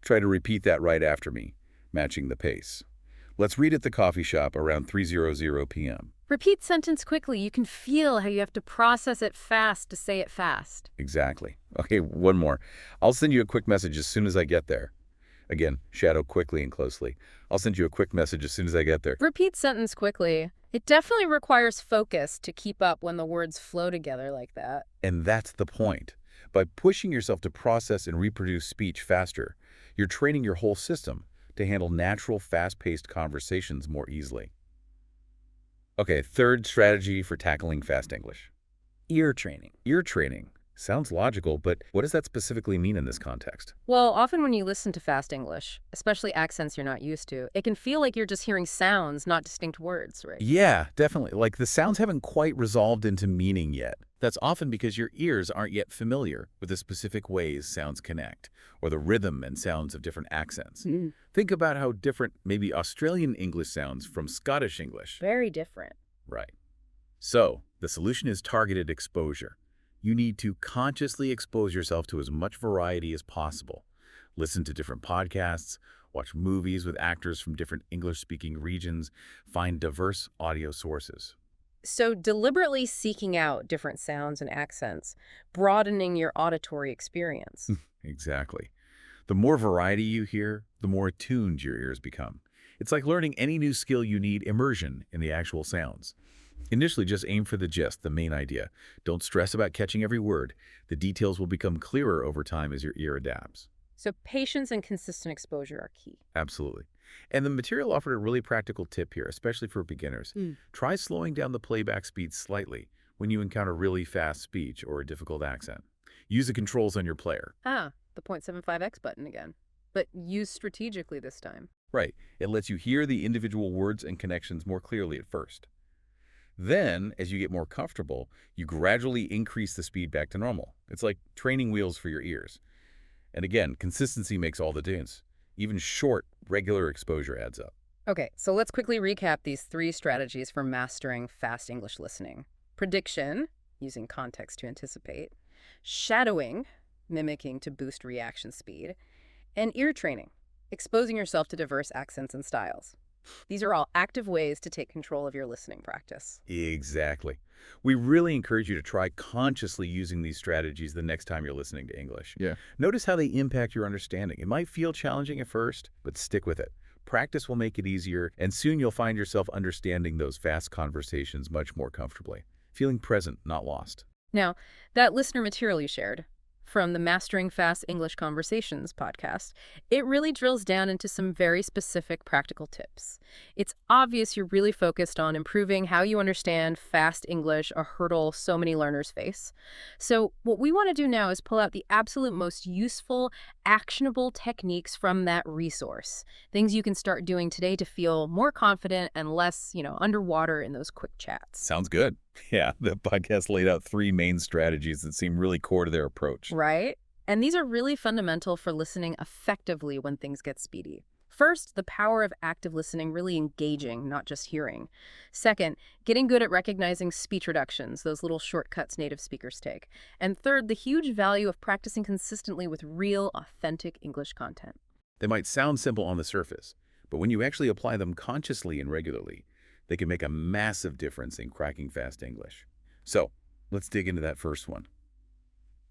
Try to repeat that right after me, matching the pace. Let's read at the coffee shop around 3:00 p.m. Repeat sentence quickly. You can feel how you have to process it fast to say it fast. Exactly. Okay, one more. I'll send you a quick message as soon as I get there. Again, shadow quickly and closely. I'll send you a quick message as soon as I get there. Repeat sentence quickly. It definitely requires focus to keep up when the words flow together like that. And that's the point. By pushing yourself to process and reproduce speech faster, you're training your whole system to handle natural, fast-paced conversations more easily. Okay, third strategy for tackling fast English. Ear training. Ear training. Sounds logical, but what does that specifically mean in this context? Well, often when you listen to fast English, especially accents you're not used to, it can feel like you're just hearing sounds, not distinct words, right? Yeah, definitely. Like the sounds haven't quite resolved into meaning yet. That's often because your ears aren't yet familiar with the specific ways sounds connect, or the rhythm and sounds of different accents. Think about how different maybe Australian English sounds from Scottish English. Very different. Right. So, the solution is targeted exposure. You need to consciously expose yourself to as much variety as possible. Listen to different podcasts, watch movies with actors from different English-speaking regions, find diverse audio sources. So deliberately seeking out different sounds and accents, broadening your auditory experience. Exactly. The more variety you hear, the more attuned your ears become. It's like learning any new skill. You need immersion in the actual sounds. Initially, just aim for the gist, the main idea. Don't stress about catching every word. The details will become clearer over time as your ear adapts. So patience and consistent exposure are key. Absolutely. And the material offered a really practical tip here, especially for beginners. Try slowing down the playback speed slightly when you encounter really fast speech or a difficult accent. Use the controls on your player. Ah, the 0.75x button again. But use strategically this time. Right. It lets you hear the individual words and connections more clearly at first. Then, as you get more comfortable, you gradually increase the speed back to normal. It's like training wheels for your ears. And again, consistency makes all the difference. Even short, regular exposure adds up. Okay, so let's quickly recap these 3 strategies for mastering fast English listening. Prediction, using context to anticipate. Shadowing, mimicking to boost reaction speed. And ear training, exposing yourself to diverse accents and styles. These are all active ways to take control of your listening practice. Exactly. We really encourage you to try consciously using these strategies the next time you're listening to English. Yeah. Notice how they impact your understanding. It might feel challenging at first, but stick with it. Practice will make it easier, and soon you'll find yourself understanding those fast conversations much more comfortably, feeling present, not lost. Now, that listener material you shared from the Mastering Fast English Conversations podcast, it really drills down into some very specific practical tips. It's obvious you're really focused on improving how you understand fast English, a hurdle so many learners face. So what we want to do now is pull out the absolute most useful, actionable techniques from that resource. Things you can start doing today to feel more confident and less, underwater in those quick chats. Sounds good. Yeah, the podcast laid out 3 main strategies that seem really core to their approach. Right? And these are really fundamental for listening effectively when things get speedy. First, the power of active listening, really engaging, not just hearing. Second, getting good at recognizing speech reductions, those little shortcuts native speakers take. And third, the huge value of practicing consistently with real, authentic English content. They might sound simple on the surface, but when you actually apply them consciously and regularly, they can make a massive difference in cracking fast English. So, let's dig into that first one.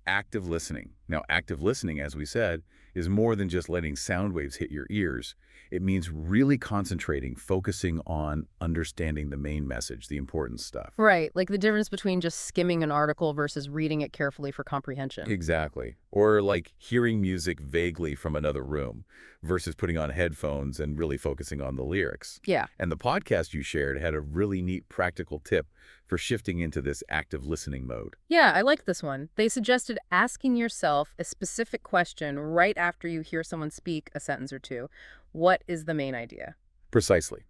Active listening. Now, active listening, as we said, is more than just letting sound waves hit your ears. It means really concentrating, focusing on understanding the main message, the important stuff. Right, like the difference between just skimming an article versus reading it carefully for comprehension. Exactly. Or like hearing music vaguely from another room versus putting on headphones and really focusing on the lyrics. Yeah. And the podcast you shared had a really neat practical tip for shifting into this active listening mode. Yeah, I like this one. They suggested asking yourself a specific question right after you hear someone speak a sentence or two. What is the main idea? Precisely.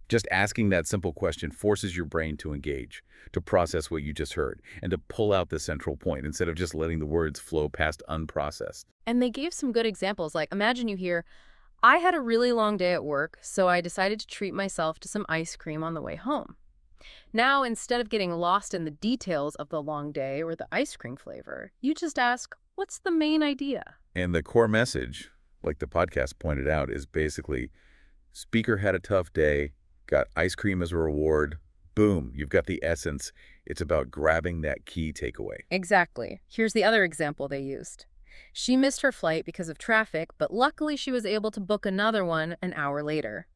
Just asking that simple question forces your brain to engage, to process what you just heard, and to pull out the central point instead of just letting the words flow past unprocessed. And they gave some good examples, like imagine you hear, I had a really long day at work, so I decided to treat myself to some ice cream on the way home. Now, instead of getting lost in the details of the long day or the ice cream flavor, you just ask, what's the main idea? And the core message, like the podcast pointed out, is basically, speaker had a tough day, got ice cream as a reward, boom, you've got the essence. It's about grabbing that key takeaway. Exactly. Here's the other example they used. She missed her flight because of traffic, but luckily she was able to book another one an hour later.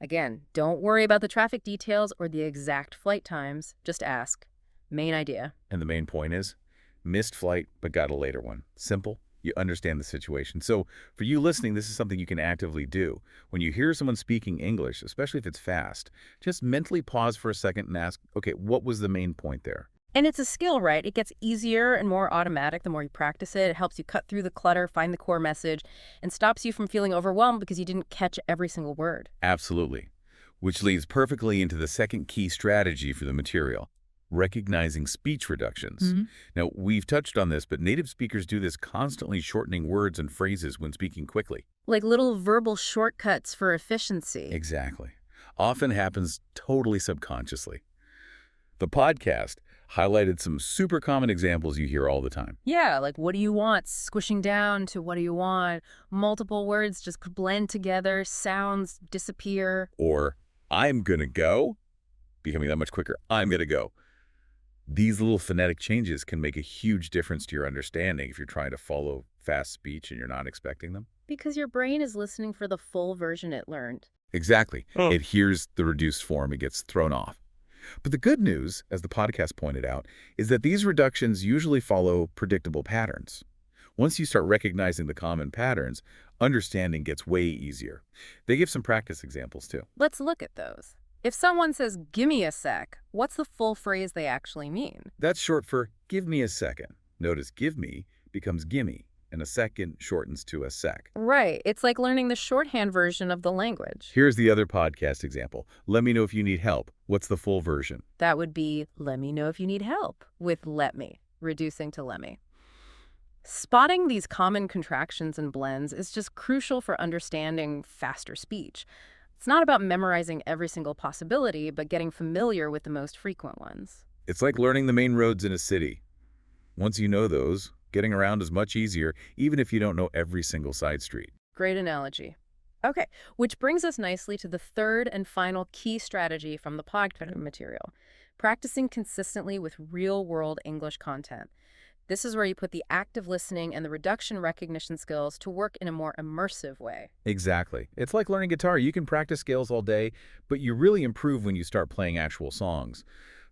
Again, don't worry about the traffic details or the exact flight times. Just ask. Main idea. And the main point is, missed flight, but got a later one. Simple. You understand the situation. So for you listening, this is something you can actively do. When you hear someone speaking English, especially if it's fast, just mentally pause for a second and ask, okay, what was the main point there? And it's a skill, right? It gets easier and more automatic the more you practice it. It helps you cut through the clutter, find the core message, and stops you from feeling overwhelmed because you didn't catch every single word. Absolutely. Which leads perfectly into the second key strategy for the material, recognizing speech reductions. Now, we've touched on this, but native speakers do this constantly shortening words and phrases when speaking quickly. Like little verbal shortcuts for efficiency. Exactly. Often happens totally subconsciously. The podcast Highlighted some super common examples you hear all the time. Yeah, like what do you want? Squishing down to what do you want? Multiple words just blend together, sounds disappear. Or, I'm gonna go, becoming that much quicker, I'm gonna go. These little phonetic changes can make a huge difference to your understanding if you're trying to follow fast speech and you're not expecting them. Because your brain is listening for the full version it learned. Exactly. It hears the reduced form, it gets thrown off. But the good news, as the podcast pointed out, is that these reductions usually follow predictable patterns. Once you start recognizing the common patterns, understanding gets way easier. They give some practice examples, too. Let's look at those. If someone says, "Gimme a sec," what's the full phrase they actually mean? That's short for give me a second. Notice give me becomes gimme, and a second shortens to a sec. Right. It's like learning the shorthand version of the language. Here's the other podcast example. Let me know if you need help. What's the full version? That would be, "Let me know if you need help," with "let me," reducing to "let me." Spotting these common contractions and blends is just crucial for understanding faster speech. It's not about memorizing every single possibility, but getting familiar with the most frequent ones. It's like learning the main roads in a city. Once you know those, getting around is much easier, even if you don't know every single side street. Great analogy. Okay, which brings us nicely to the third and final key strategy from the podcast material, practicing consistently with real-world English content. This is where you put the active listening and the reduction recognition skills to work in a more immersive way. Exactly. It's like learning guitar. You can practice scales all day, but you really improve when you start playing actual songs.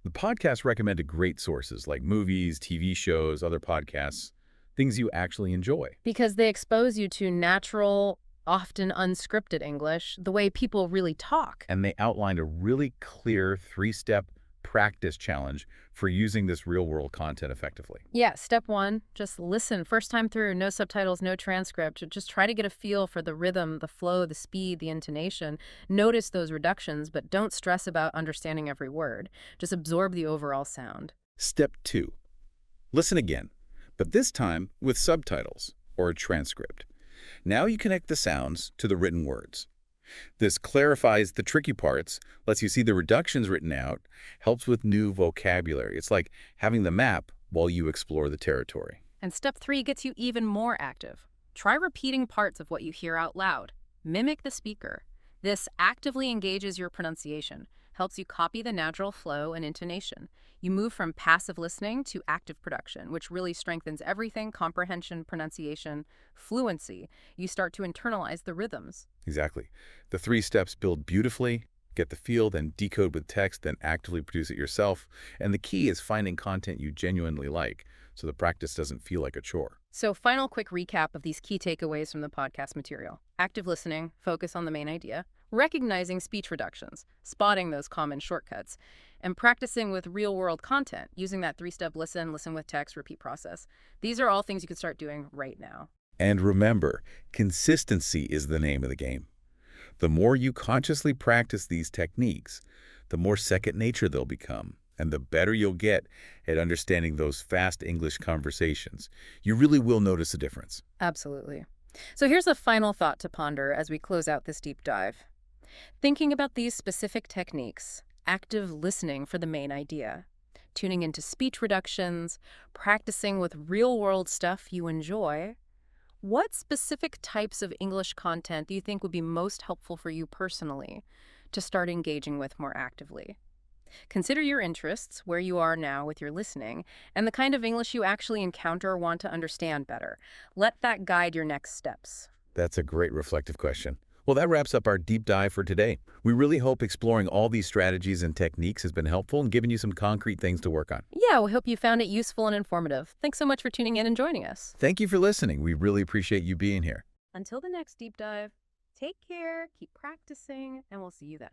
The podcast recommended great sources like movies, TV shows, other podcasts, things you actually enjoy. Because they expose you to natural, often unscripted English, the way people really talk. And they outlined a really clear three-step practice challenge for using this real-world content effectively. Yeah, step one, just listen. First time through, no subtitles, no transcript. Just try to get a feel for the rhythm, the flow, the speed, the intonation. Notice those reductions, but don't stress about understanding every word. Just absorb the overall sound. Step 2. Listen again, but this time with subtitles or a transcript. Now you connect the sounds to the written words. This clarifies the tricky parts, lets you see the reductions written out, helps with new vocabulary. It's like having the map while you explore the territory. And step 3 gets you even more active. Try repeating parts of what you hear out loud. Mimic the speaker. This actively engages your pronunciation, helps you copy the natural flow and intonation. You move from passive listening to active production, which really strengthens everything: comprehension, pronunciation, fluency. You start to internalize the rhythms. Exactly. The 3 steps build beautifully, get the feel, then decode with text, then actively produce it yourself. And the key is finding content you genuinely like, so the practice doesn't feel like a chore. So, final quick recap of these key takeaways from the podcast material. Active listening, focus on the main idea, recognizing speech reductions, spotting those common shortcuts, and practicing with real-world content, using that 3-step listen, listen with text, repeat process. These are all things you can start doing right now. And remember, consistency is the name of the game. The more you consciously practice these techniques, the more second nature they'll become, and the better you'll get at understanding those fast English conversations. You really will notice a difference. Absolutely. So here's a final thought to ponder as we close out this deep dive. Thinking about these specific techniques, active listening for the main idea, tuning into speech reductions, practicing with real-world stuff you enjoy, what specific types of English content do you think would be most helpful for you personally to start engaging with more actively? Consider your interests, where you are now with your listening, and the kind of English you actually encounter or want to understand better. Let that guide your next steps. That's a great reflective question. Well, that wraps up our deep dive for today. We really hope exploring all these strategies and techniques has been helpful and given you some concrete things to work on. Yeah, we hope you found it useful and informative. Thanks so much for tuning in and joining us. Thank you for listening. We really appreciate you being here. Until the next deep dive, take care, keep practicing, and we'll see you then.